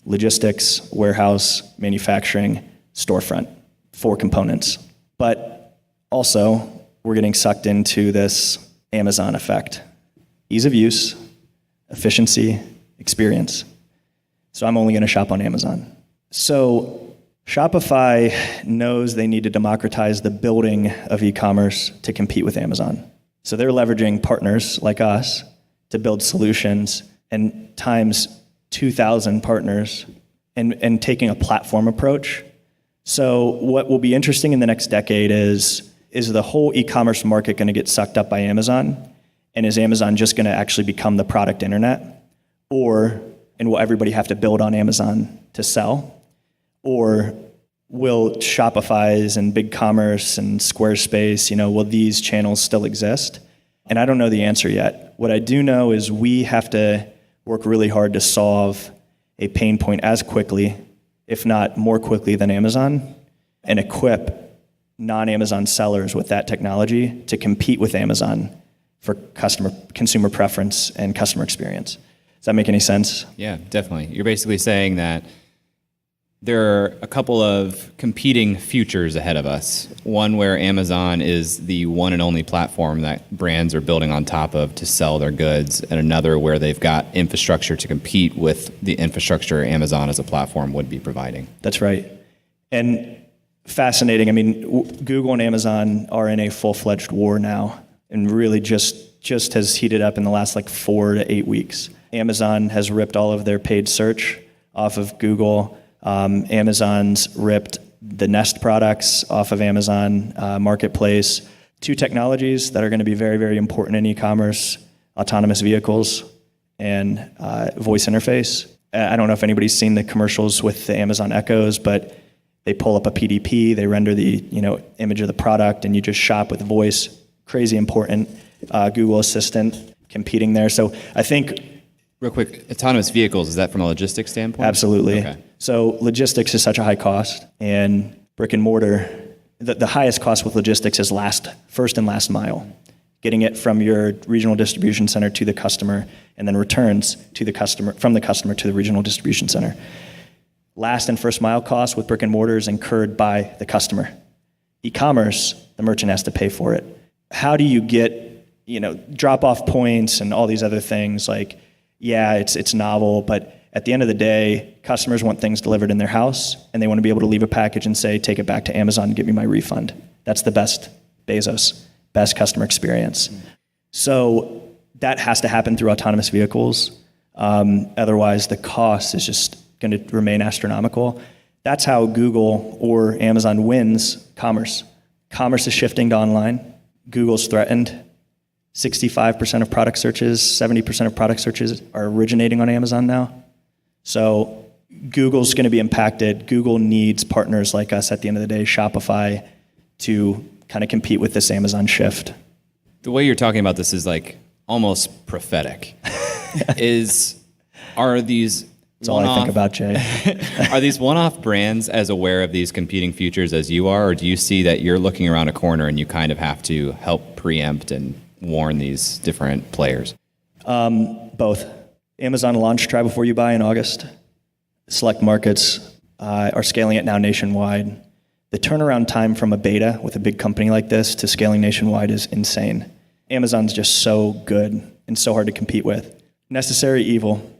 [SPEAKER 1] Logistics, warehouse, manufacturing, storefront, 4 components. But also, we're getting sucked into this Amazon effect. Ease of use, efficiency, experience. So I'm only going to shop on Amazon. So Shopify knows they need to democratize the building of e-commerce to compete with Amazon. So they're leveraging partners like us to build solutions, and times 2,000 partners and taking a platform approach. So what will be interesting in the next decade is the whole e-commerce market going to get sucked up by Amazon? And is Amazon just going to actually become the product internet? And will everybody have to build on Amazon to sell? Or will Shopify's and BigCommerce and Squarespace, will these channels still exist? And I don't know the answer yet. What I do know is we have to work really hard to solve a pain point as quickly, if not more quickly than Amazon, and equip non-Amazon sellers with that technology to compete with Amazon for consumer preference and customer experience. Does that make any sense?
[SPEAKER 3] Yeah, definitely. You're basically saying that there are a couple of competing futures ahead of us. One where Amazon is the one and only platform that brands are building on top of to sell their goods, and another where they've got infrastructure to compete with the infrastructure Amazon as a platform would be providing.
[SPEAKER 1] That's right. And fascinating. I mean, Google and Amazon are in a full-fledged war now, and really just has heated up in the last 4 to 8 weeks. Amazon has ripped all of their paid search off of Google. Amazon's ripped the Nest products off of Amazon Marketplace. 2 technologies that are going to be very, very important in e-commerce: autonomous vehicles and voice interface. I don't know if anybody's seen the commercials with the Amazon Echoes, but they pull up a PDP, they render the image of the product, and you just shop with voice. Crazy important. Google Assistant competing there. So I think...
[SPEAKER 3] Real quick, autonomous vehicles, is that from a logistics standpoint?
[SPEAKER 1] Absolutely.
[SPEAKER 3] Okay.
[SPEAKER 1] So logistics is such a high cost, and brick and mortar, the highest cost with logistics is first and last mile. Getting it from your regional distribution center to the customer, and then returns to the customer, from the customer to the regional distribution center. Last and first mile costs with brick and mortar is incurred by the customer. E-commerce, the merchant has to pay for it. How do you get, drop-off points and all these other things? It's novel, but at the end of the day, customers want things delivered in their house, and they want to be able to leave a package and say, take it back to Amazon and give me my refund. That's the best Bezos, best customer experience. So that has to happen through autonomous vehicles. Otherwise, the cost is just going to remain astronomical. That's how Google or Amazon wins commerce. Commerce is shifting to online. Google's threatened. 65% of product searches, 70% of product searches are originating on Amazon now. So Google's going to be impacted. Google needs partners like us at the end of the day, Shopify, to kind of compete with this Amazon shift.
[SPEAKER 3] The way you're talking about this is like almost prophetic. Are these
[SPEAKER 1] That's all I think about, Jay.
[SPEAKER 3] Are these one-off brands as aware of these competing futures as you are, or do you see that you're looking around a corner and you kind of have to help preempt and warn these different players?
[SPEAKER 1] Both. Amazon launched Try Before You Buy in August. Select markets are scaling it now nationwide. The turnaround time from a beta with a big company like this to scaling nationwide is insane. Amazon's just so good and so hard to compete with. Necessary evil.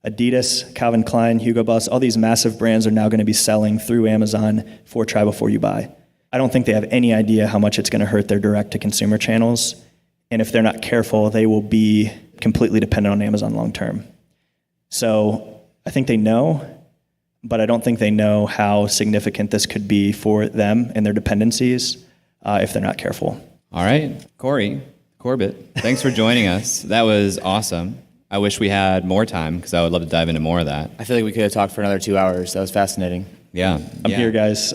[SPEAKER 1] Adidas, Calvin Klein, Hugo Boss, all these massive brands are now going to be selling through Amazon for Try Before You Buy. I don't think they have any idea how much it's going to hurt their direct-to-consumer channels. And if they're not careful, they will be completely dependent on Amazon long term. So I think they know, but I don't think they know how significant this could be for them and their dependencies if they're not careful.
[SPEAKER 3] All right, Corbett, thanks for joining us. That was awesome. I wish we had more time because I would love to dive into more of that.
[SPEAKER 5] I feel like we could have talked for another 2 hours. That was fascinating.
[SPEAKER 3] Yeah.
[SPEAKER 1] I'm here, guys.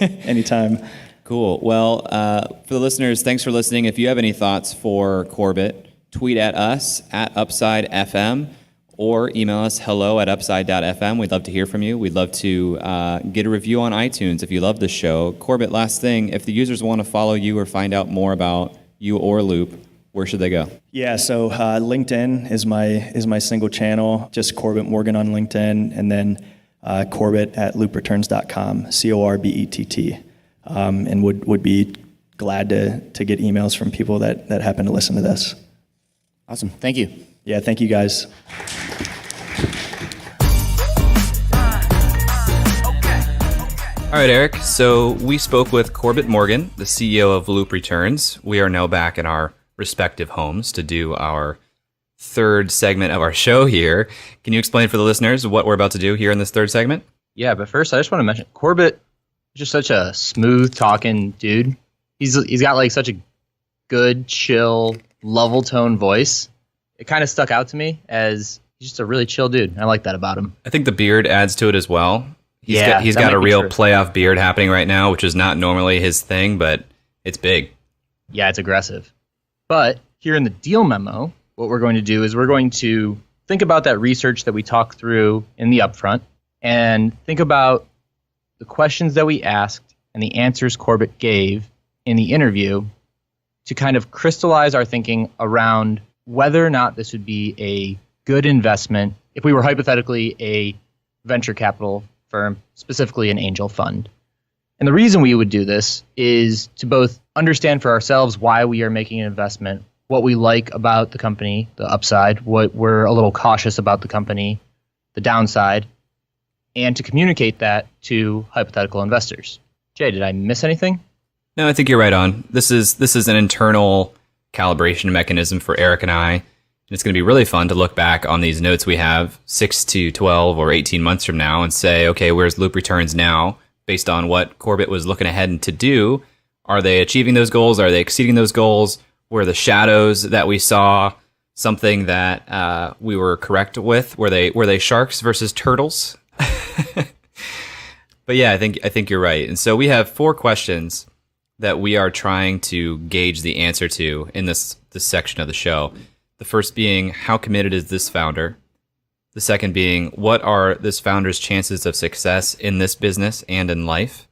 [SPEAKER 1] Anytime.
[SPEAKER 3] Cool. Well, for the listeners, thanks for listening. If you have any thoughts for Corbett, tweet at us at UpsideFM or email us hello@upside.fm. We'd love to hear from you. We'd love to get a review on iTunes if you love the show. Corbett, last thing, if the users want to follow you or find out more about you or Loop, where should they go?
[SPEAKER 1] Yeah, so LinkedIn is my single channel, just Corbett Morgan on LinkedIn, and then Corbett at loopreturns.com, Corbett. And would be glad to get emails from people that happen to listen to this.
[SPEAKER 5] Awesome. Thank you.
[SPEAKER 1] Yeah, thank you guys.
[SPEAKER 2] All right, Eric. So we spoke with Corbett Morgan, the CEO of Loop Returns. We are now back in our respective homes to do our third segment of our show here. Can you explain for the listeners what we're about to do here in this third segment?
[SPEAKER 6] Yeah, but first I just want to mention Corbett is just such a smooth talking dude. He's got like such a good, chill, level tone voice. It kind of stuck out to me as he's just a really chill dude. I like that about him.
[SPEAKER 2] I think the beard adds to it as well. He's
[SPEAKER 6] Yeah,
[SPEAKER 2] got
[SPEAKER 6] that
[SPEAKER 2] a
[SPEAKER 6] might be
[SPEAKER 2] real
[SPEAKER 6] true.
[SPEAKER 2] playoff beard happening right now, which is not normally his thing, but it's big.
[SPEAKER 6] Yeah, it's aggressive. But here in the deal memo, what we're going to do is we're going to think about that research that we talked through in the upfront and think about the questions that we asked and the answers Corbett gave in the interview to kind of crystallize our thinking around whether or not this would be a good investment if we were hypothetically a venture capital firm, specifically an angel fund. And the reason we would do this is to both understand for ourselves why we are making an investment, what we like about the company, the upside, what we're a little cautious about the company, the downside, and to communicate that to hypothetical investors. Jay, did I miss anything?
[SPEAKER 2] No, I think you're right on. This is an internal calibration mechanism for Eric and I. And it's going to be really fun to look back on these notes we have 6 to 12 or 18 months from now and say, okay, where's Loop Returns now? Based on what Corbett was looking ahead to do. Are they achieving those goals? Are they exceeding those goals? Were the shadows that we saw something that we were correct with? Were they sharks versus turtles? But yeah, I think you're right. And so we have 4 questions that we are trying to gauge the answer to in this section of the show. The first being, how committed is this founder? The second being, what are this founder's chances of success in this business and in life?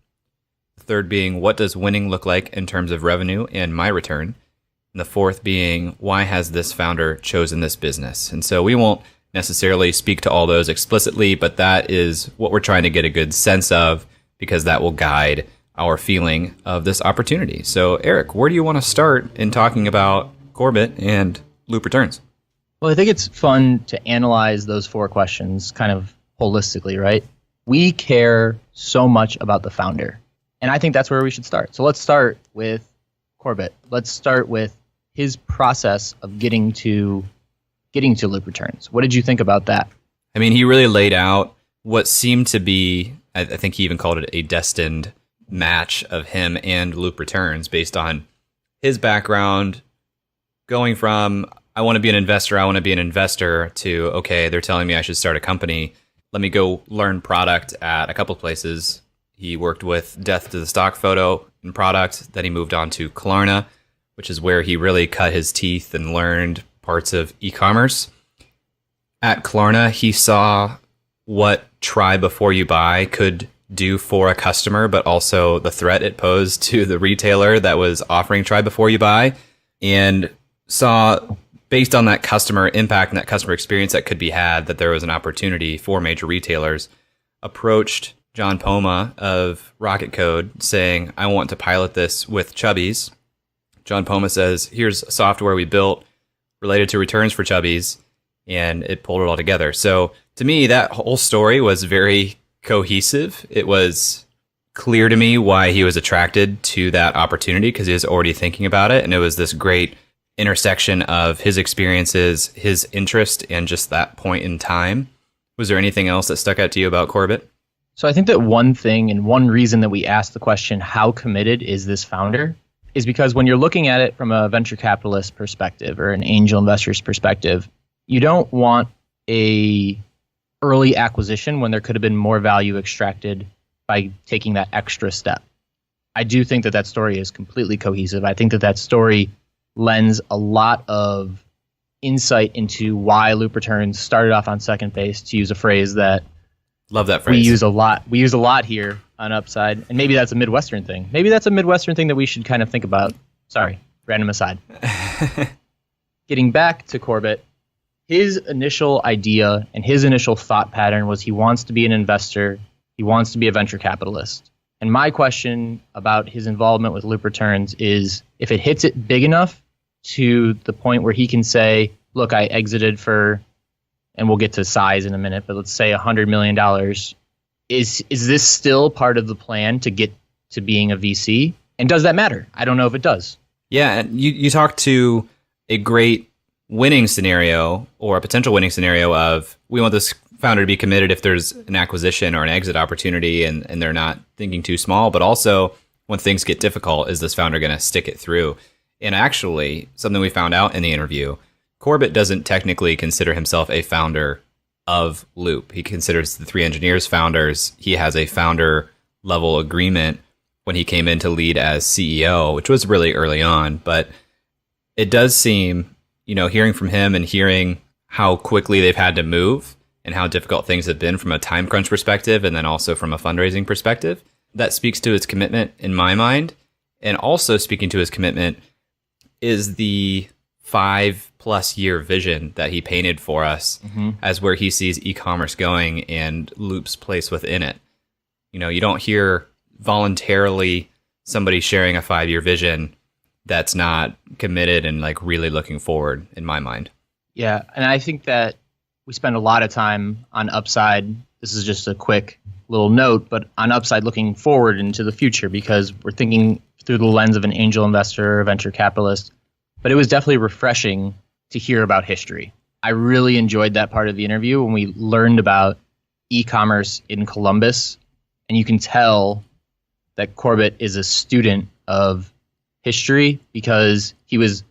[SPEAKER 2] The third being, what does winning look like in terms of revenue and my return? And the fourth being, why has this founder chosen this business? And so we won't necessarily speak to all those explicitly, but that is what we're trying to get a good sense of, because that will guide our feeling of this opportunity. So Eric, where do you want to start in talking about Corbett and Loop Returns?
[SPEAKER 6] Well, I think it's fun to analyze those 4 questions kind of holistically, right? We care so much about the founder. And I think that's where we should start. So let's start with Corbett. Let's start with his process of getting to getting to Loop Returns. What did you think about that?
[SPEAKER 2] I mean, he really laid out what seemed to be, I think he even called it a destined match of him and Loop Returns based on his background, going from, I want to be an investor, to, okay, they're telling me I should start a company. Let me go learn product at a couple places. He worked with Death to the Stock Photo and product. Then he moved on to Klarna, which is where he really cut his teeth and learned parts of e-commerce. At Klarna, he saw what try before you buy could do for a customer, but also the threat it posed to the retailer that was offering try before you buy, and saw, based on that customer impact and that customer experience that could be had, that there was an opportunity for major retailers. Approached John Poma of Rocket Code saying, I want to pilot this with Chubbies. John Poma says, here's software we built related to returns for Chubbies, and it pulled it all together. So to me, that whole story was very cohesive. It was clear to me why he was attracted to that opportunity, because he was already thinking about it, and it was this great intersection of his experiences, his interest, and just that point in time. Was there anything else that stuck out to you about Corbett?
[SPEAKER 6] So I think that one thing and one reason that we asked the question, how committed is this founder, is because when you're looking at it from a venture capitalist perspective or an angel investor's perspective, you don't want a early acquisition when there could have been more value extracted by taking that extra step. I do think that that story is completely cohesive. I think that that story lends a lot of insight into why Loop Returns started off on second base, to use a phrase that
[SPEAKER 2] Love that phrase.
[SPEAKER 6] we use a lot here on Upside, and maybe that's a Midwestern thing. Maybe that's a Midwestern thing that we should kind of think about. Sorry, random aside. Getting back to Corbett, his initial idea and his initial thought pattern was he wants to be an investor, he wants to be a venture capitalist. And my question about his involvement with Loop Returns is, if it hits it big enough to the point where he can say, look, I exited for, and we'll get to size in a minute, but let's say $100 million. Is this still part of the plan to get to being a VC? And does that matter? I don't know if it does.
[SPEAKER 2] Yeah, and you talked to a great winning scenario, or a potential winning scenario, of we want this founder to be committed if there's an acquisition or an exit opportunity and they're not thinking too small, but also when things get difficult, is this founder going to stick it through? And actually, something we found out in the interview, Corbett doesn't technically consider himself a founder of Loop. He considers the three engineers founders. He has a founder level agreement when he came in to lead as CEO, which was really early on. But it does seem, hearing from him and hearing how quickly they've had to move and how difficult things have been from a time crunch perspective, and then also from a fundraising perspective, that speaks to his commitment in my mind. And also speaking to his commitment is the 5+ year vision that he painted for us as where he sees e-commerce going and Loop's place within it. You don't hear voluntarily somebody sharing a 5-year vision that's not committed and really looking forward, in my mind.
[SPEAKER 6] Yeah, and I think that we spend a lot of time on Upside. This is just a quick little note, but on Upside looking forward into the future, because we're thinking through the lens of an angel investor or a venture capitalist. But it was definitely refreshing to hear about history. I really enjoyed that part of the interview when we learned about e-commerce in Columbus. And you can tell that Corbett is a student of history, because he was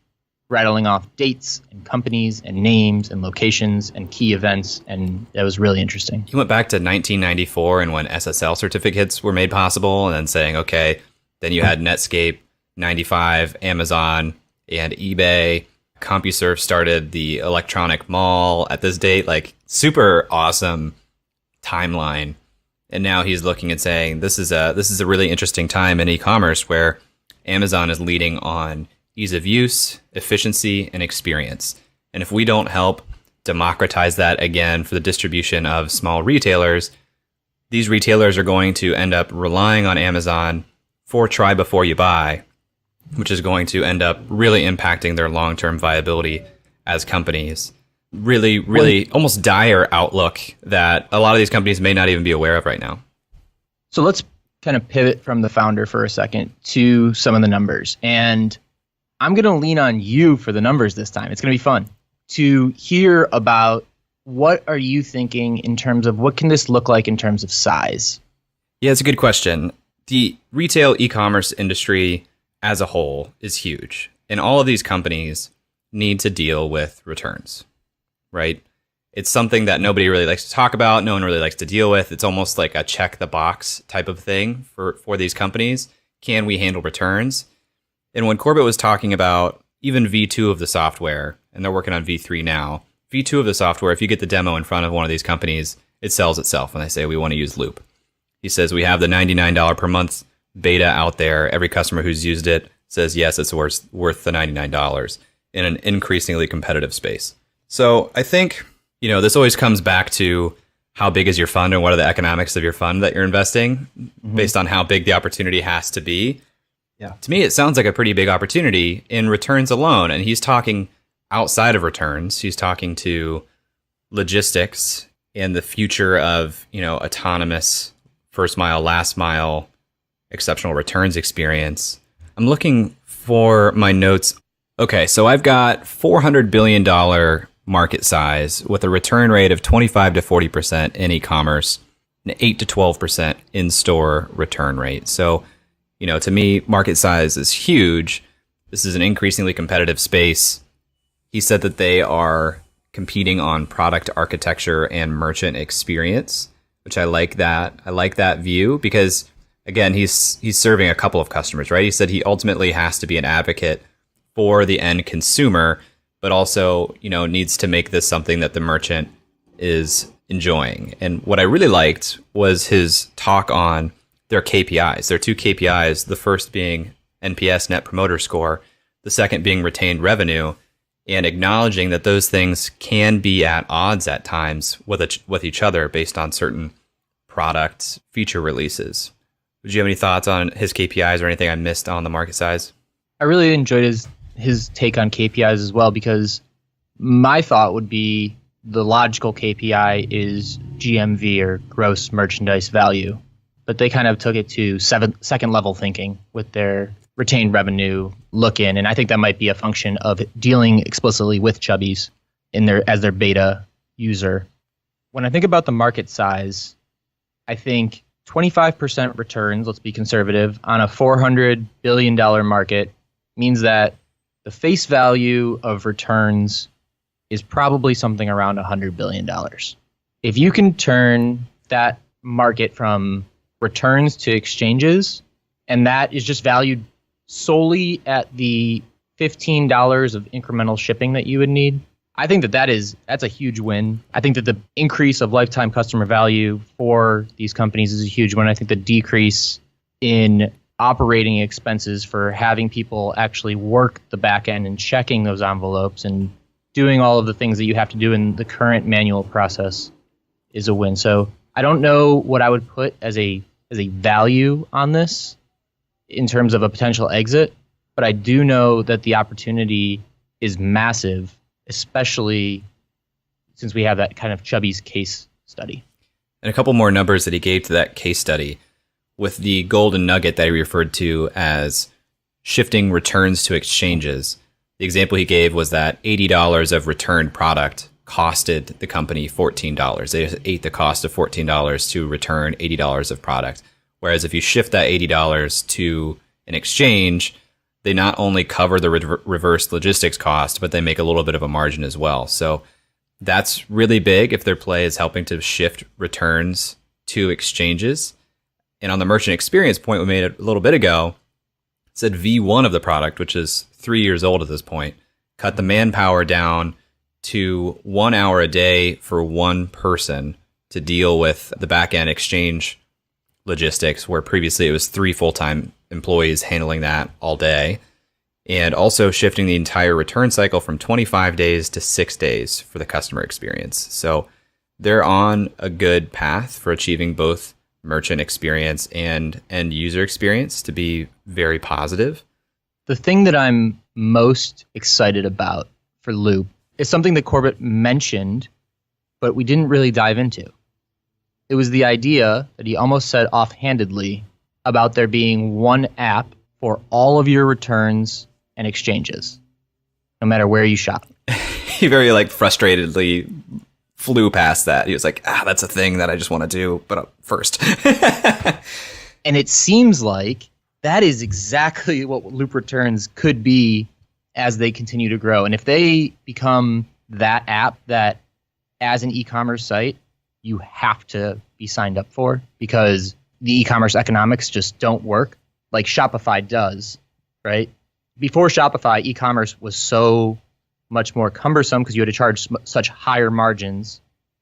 [SPEAKER 6] rattling off dates and companies and names and locations and key events, and that was really interesting.
[SPEAKER 2] He went back to 1994 and when SSL certificates were made possible, and then saying, okay, then you had Netscape, 95, Amazon, and eBay. CompuServe started the electronic mall at this date. Super awesome timeline. And now he's looking and saying, this is a really interesting time in e-commerce where Amazon is leading on ease of use, efficiency, and experience. And if we don't help democratize that again for the distribution of small retailers, these retailers are going to end up relying on Amazon for try before you buy, which is going to end up really impacting their long-term viability as companies. Really, really almost dire outlook that a lot of these companies may not even be aware of right now.
[SPEAKER 6] So let's kind of pivot from the founder for a second to some of the numbers. And I'm going to lean on you for the numbers this time. It's going to be fun. to hear about what are you thinking in terms of what can this look like in terms of size?
[SPEAKER 3] Yeah, it's a good question. The retail e-commerce industry as a whole is huge, and all of these companies need to deal with returns, right? It's something that nobody really likes to talk about. No one really likes to deal with. It's almost like a check the box type of thing for these companies. Can we handle returns? And when Corbett was talking about even V2 of the software, and they're working on V3 now, V2 of the software, if you get the demo in front of one of these companies, it sells itself when they say we want to use Loop. He says we have the $99 per month beta out there. Every customer who's used it says, yes, it's worth the $99 in an increasingly competitive space. So I think, this always comes back to how big is your fund and what are the economics of your fund that you're investing based on how big the opportunity has to be.
[SPEAKER 6] Yeah.
[SPEAKER 3] To me, it sounds like a pretty big opportunity in returns alone. And he's talking outside of returns. He's talking to logistics and the future of, autonomous first mile, last mile, exceptional returns experience. I'm looking for my notes. Okay, so I've got $400 billion market size with a return rate of 25 to 40% in e-commerce, and 8 to 12% in-store return rate. So, to me, market size is huge. This is an increasingly competitive space. He said that they are competing on product architecture and merchant experience, which I like that. I like that view because, again, he's serving a couple of customers, right? He said he ultimately has to be an advocate for the end consumer, but also, needs to make this something that the merchant is enjoying. And what I really liked was his talk on their KPIs. There are two KPIs, the first being NPS, Net Promoter Score, the second being retained revenue, and acknowledging that those things can be at odds at times with each other based on certain product feature releases. Would you have any thoughts on his KPIs or anything I missed on the market size?
[SPEAKER 6] I really enjoyed his take on KPIs as well, because my thought would be the logical KPI is GMV, or gross merchandise value. But they kind of took it to second level thinking with their retained revenue look in. And I think that might be a function of dealing explicitly with Chubbies as their beta user. When I think about the market size, I think 25% returns, let's be conservative, on a $400 billion market means that the face value of returns is probably something around $100 billion. If you can turn that market from returns to exchanges, and that is just valued solely at the $15 of incremental shipping that you would need, I think that's a huge win. I think that the increase of lifetime customer value for these companies is a huge one. I think the decrease in operating expenses for having people actually work the back end and checking those envelopes and doing all of the things that you have to do in the current manual process is a win. So I don't know what I would put as a value on this in terms of a potential exit, but I do know that the opportunity is massive, especially since we have that kind of Chubby's case study.
[SPEAKER 3] And a couple more numbers that he gave to that case study with the golden nugget that he referred to as shifting returns to exchanges. The example he gave was that $80 of returned product costed the company $14. They just ate the cost of $14 to return $80 of product. Whereas if you shift that $80 to an exchange, they not only cover the reverse logistics cost, but they make a little bit of a margin as well. So that's really big if their play is helping to shift returns to exchanges. And on the merchant experience point we made a little bit ago, it said V1 of the product, which is 3 years old at this point, cut the manpower down to 1 hour a day for one person to deal with the back-end exchange logistics, where previously it was 3 full-time employees handling that all day, and also shifting the entire return cycle from 25 days to 6 days for the customer experience. So they're on a good path for achieving both merchant experience and end user experience to be very positive.
[SPEAKER 6] The thing that I'm most excited about for Loop is something that Corbett mentioned, but we didn't really dive into. It was the idea that he almost said offhandedly about there being one app for all of your returns and exchanges, no matter where you shop.
[SPEAKER 2] he very like frustratedly flew past that. He was like, that's a thing that I just want to do, but first.
[SPEAKER 6] And it seems like that is exactly what Loop Returns could be as they continue to grow. And if they become that app that, as an e-commerce site, you have to be signed up for, because the e-commerce economics just don't work like Shopify does, right? Before Shopify, e-commerce was so much more cumbersome because you had to charge such higher margins.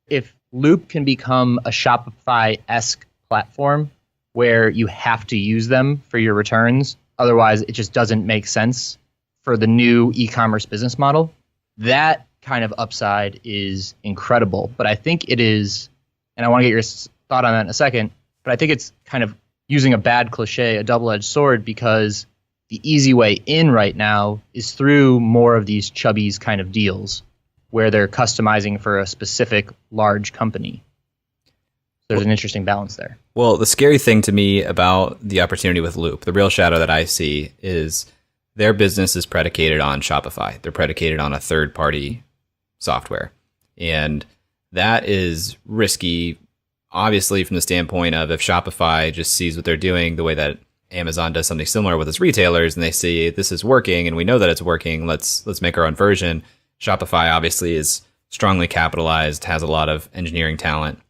[SPEAKER 6] If Loop can become a Shopify-esque platform where you have to use them for your returns, otherwise it just doesn't make sense for the new e-commerce business model, that kind of upside is incredible. But I think it is, and I want to get your thought on that in a second, but I think it's kind of using a bad cliche, a double-edged sword, because the easy way in right now is through more of these Chubbies kind of deals where they're customizing for a specific large company. There's an interesting balance there.
[SPEAKER 2] Well, the scary thing to me about the opportunity with Loop, the real shadow that I see, is their business is predicated on Shopify. They're predicated on a third-party software. And that is risky, obviously, from the standpoint of if Shopify just sees what they're doing the way that Amazon does something similar with its retailers, and they see this is working and we know that it's working, let's make our own version. Shopify obviously is strongly capitalized, has a lot of engineering talent.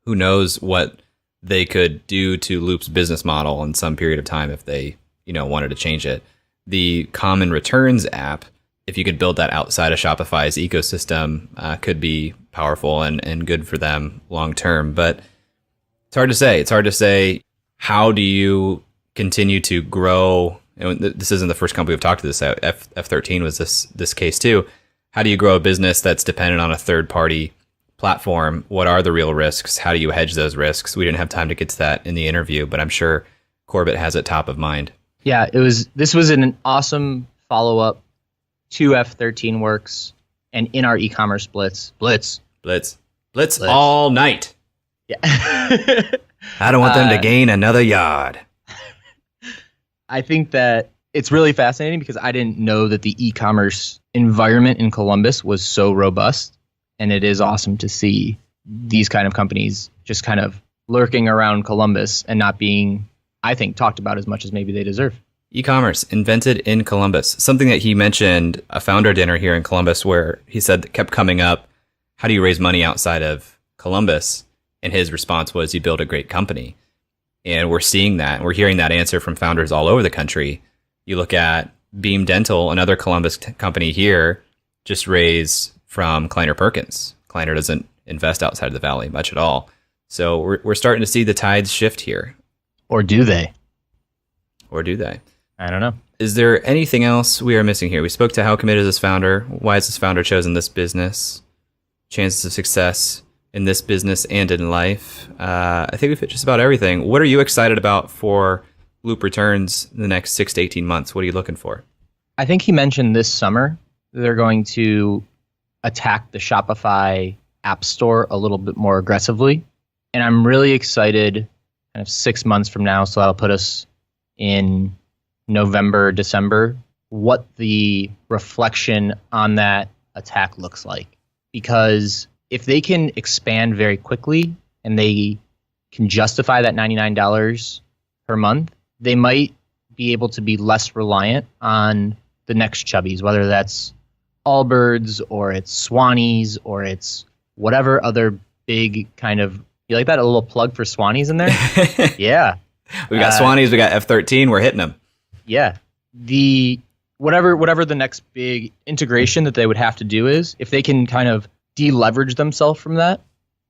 [SPEAKER 2] Who knows what they could do to Loop's business model in some period of time if they, wanted to change it. The common returns app, if you could build that outside of Shopify's ecosystem, could be powerful and good for them long term. But it's hard to say. It's hard to say, how do you continue to grow? And this isn't the first company we've talked to this. F13 was this case too. How do you grow a business that's dependent on a third party platform? What are the real risks? How do you hedge those risks? We didn't have time to get to that in the interview, but I'm sure Corbett has it top of mind.
[SPEAKER 6] Yeah, this was an awesome follow-up to F13 Works and in our e-commerce blitz
[SPEAKER 2] all night.
[SPEAKER 6] Yeah.
[SPEAKER 2] I don't want them to gain another yard.
[SPEAKER 6] I think that it's really fascinating because I didn't know that the e-commerce environment in Columbus was so robust. And it is awesome to see these kind of companies just kind of lurking around Columbus and not being, I think, talked about as much as maybe they deserve.
[SPEAKER 2] E-commerce invented in Columbus. Something that he mentioned, a founder dinner here in Columbus, where he said that kept coming up, how do you raise money outside of Columbus? And his response was, you build a great company. And we're seeing that. We're hearing that answer from founders all over the country. You look at Beam Dental, another Columbus company here, just raised from Kleiner Perkins. Kleiner doesn't invest outside of the Valley much at all. So we're starting to see the tides shift here.
[SPEAKER 6] Or do they?
[SPEAKER 2] Or do they?
[SPEAKER 6] I don't know.
[SPEAKER 2] Is there anything else we are missing here? We spoke to how committed is this founder? Why has this founder chosen this business? Chances of success in this business and in life. I think we've hit just about everything. What are you excited about for Loop Returns in the next 6 to 18 months? What are you looking for?
[SPEAKER 6] I think he mentioned this summer they're going to attack the Shopify app store a little bit more aggressively. And I'm really excited kind of 6 months from now, so that'll put us in November, December, what the reflection on that attack looks like. Because if they can expand very quickly and they can justify that $99 per month, they might be able to be less reliant on the next Chubbies, whether that's Allbirds or it's Swannies or it's whatever other big kind of, you like that? A little plug for Swannies in there? Yeah.
[SPEAKER 2] We got Swannies, we got F13, we're hitting them.
[SPEAKER 6] Yeah. The whatever the next big integration that they would have to do is, if they can kind of deleverage themselves from that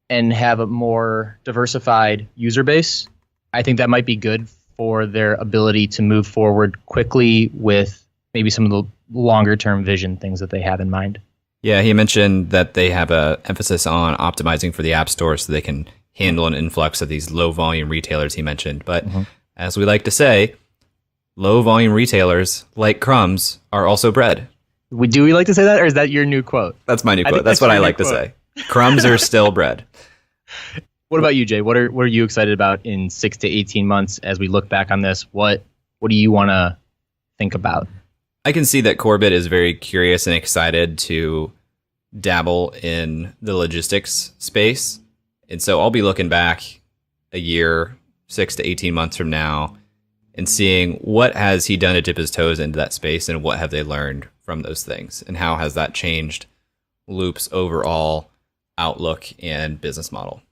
[SPEAKER 6] and have a more diversified user base, I think that might be good for their ability to move forward quickly with maybe some of the longer term vision things that they have in mind.
[SPEAKER 2] Yeah, he mentioned that they have a emphasis on optimizing for the app store so they can handle an influx of these low volume retailers he mentioned. But as we like to say, low volume retailers like crumbs are also bread.
[SPEAKER 6] Do we like to say that, or is that your new quote?
[SPEAKER 2] That's my new quote. That's what I like to say. Crumbs are still bread.
[SPEAKER 6] What about you, Jay? What are you excited about in 6 to 18 months as we look back on this? What do you want to think about?
[SPEAKER 2] I can see that Corbett is very curious and excited to dabble in the logistics space. And so I'll be looking back a year, 6 to 18 months from now, and seeing what has he done to dip his toes into that space and what have they learned from those things and how has that changed Loop's overall outlook and business model.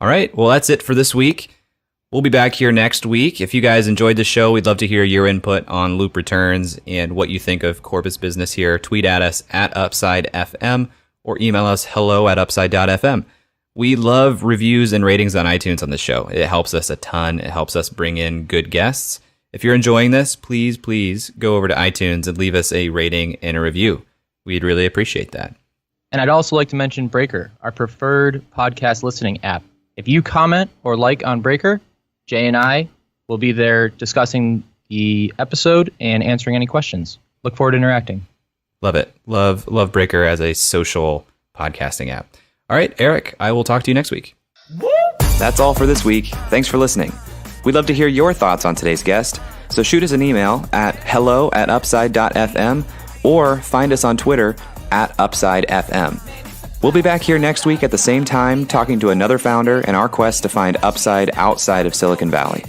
[SPEAKER 2] All right, well, that's it for this week. We'll be back here next week. If you guys enjoyed the show, we'd love to hear your input on Loop Returns and what you think of Corbett's business here. Tweet at us at UpsideFM or email us hello@upside.fm. We love reviews and ratings on iTunes on the show. It helps us a ton. It helps us bring in good guests. If you're enjoying this, please go over to iTunes and leave us a rating and a review. We'd really appreciate that.
[SPEAKER 6] And I'd also like to mention Breaker, our preferred podcast listening app. If you comment or like on Breaker, Jay and I will be there discussing the episode and answering any questions. Look forward to interacting.
[SPEAKER 2] Love it. Love Breaker as a social podcasting app. All right, Eric, I will talk to you next week. That's all for this week. Thanks for listening. We'd love to hear your thoughts on today's guest, so shoot us an email at hello@upside.fm or find us on Twitter @UpsideFM. We'll be back here next week at the same time talking to another founder in our quest to find upside outside of Silicon Valley.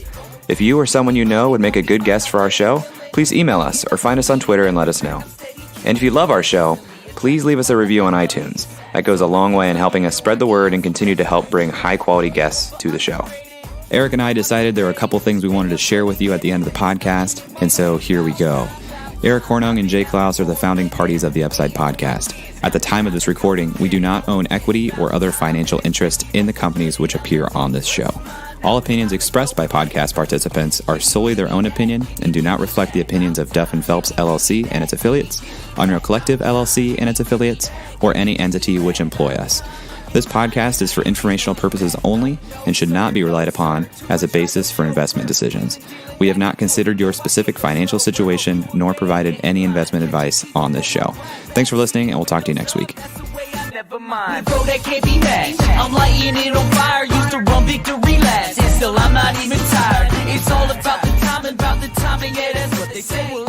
[SPEAKER 2] If you or someone you know would make a good guest for our show, please email us or find us on Twitter and let us know. And if you love our show, please leave us a review on iTunes. That goes a long way in helping us spread the word and continue to help bring high-quality guests to the show. Eric and I decided there were a couple things we wanted to share with you at the end of the podcast, and so here we go. Eric Hornung and Jay Klaus are the founding parties of the Upside podcast. At the time of this recording, we do not own equity or other financial interest in the companies which appear on this show. All opinions expressed by podcast participants are solely their own opinion and do not reflect the opinions of Duff & Phelps LLC and its affiliates, Unreal Collective LLC and its affiliates, or any entity which employ us. This podcast is for informational purposes only and should not be relied upon as a basis for investment decisions. We have not considered your specific financial situation nor provided any investment advice on this show. Thanks for listening, and we'll talk to you next week.
[SPEAKER 7] Never mind, bro, that can't be matched. I'm lighting it on fire, used to run victory laps, and still I'm not even tired. It's all about the timing, yeah, that's what they say. Well,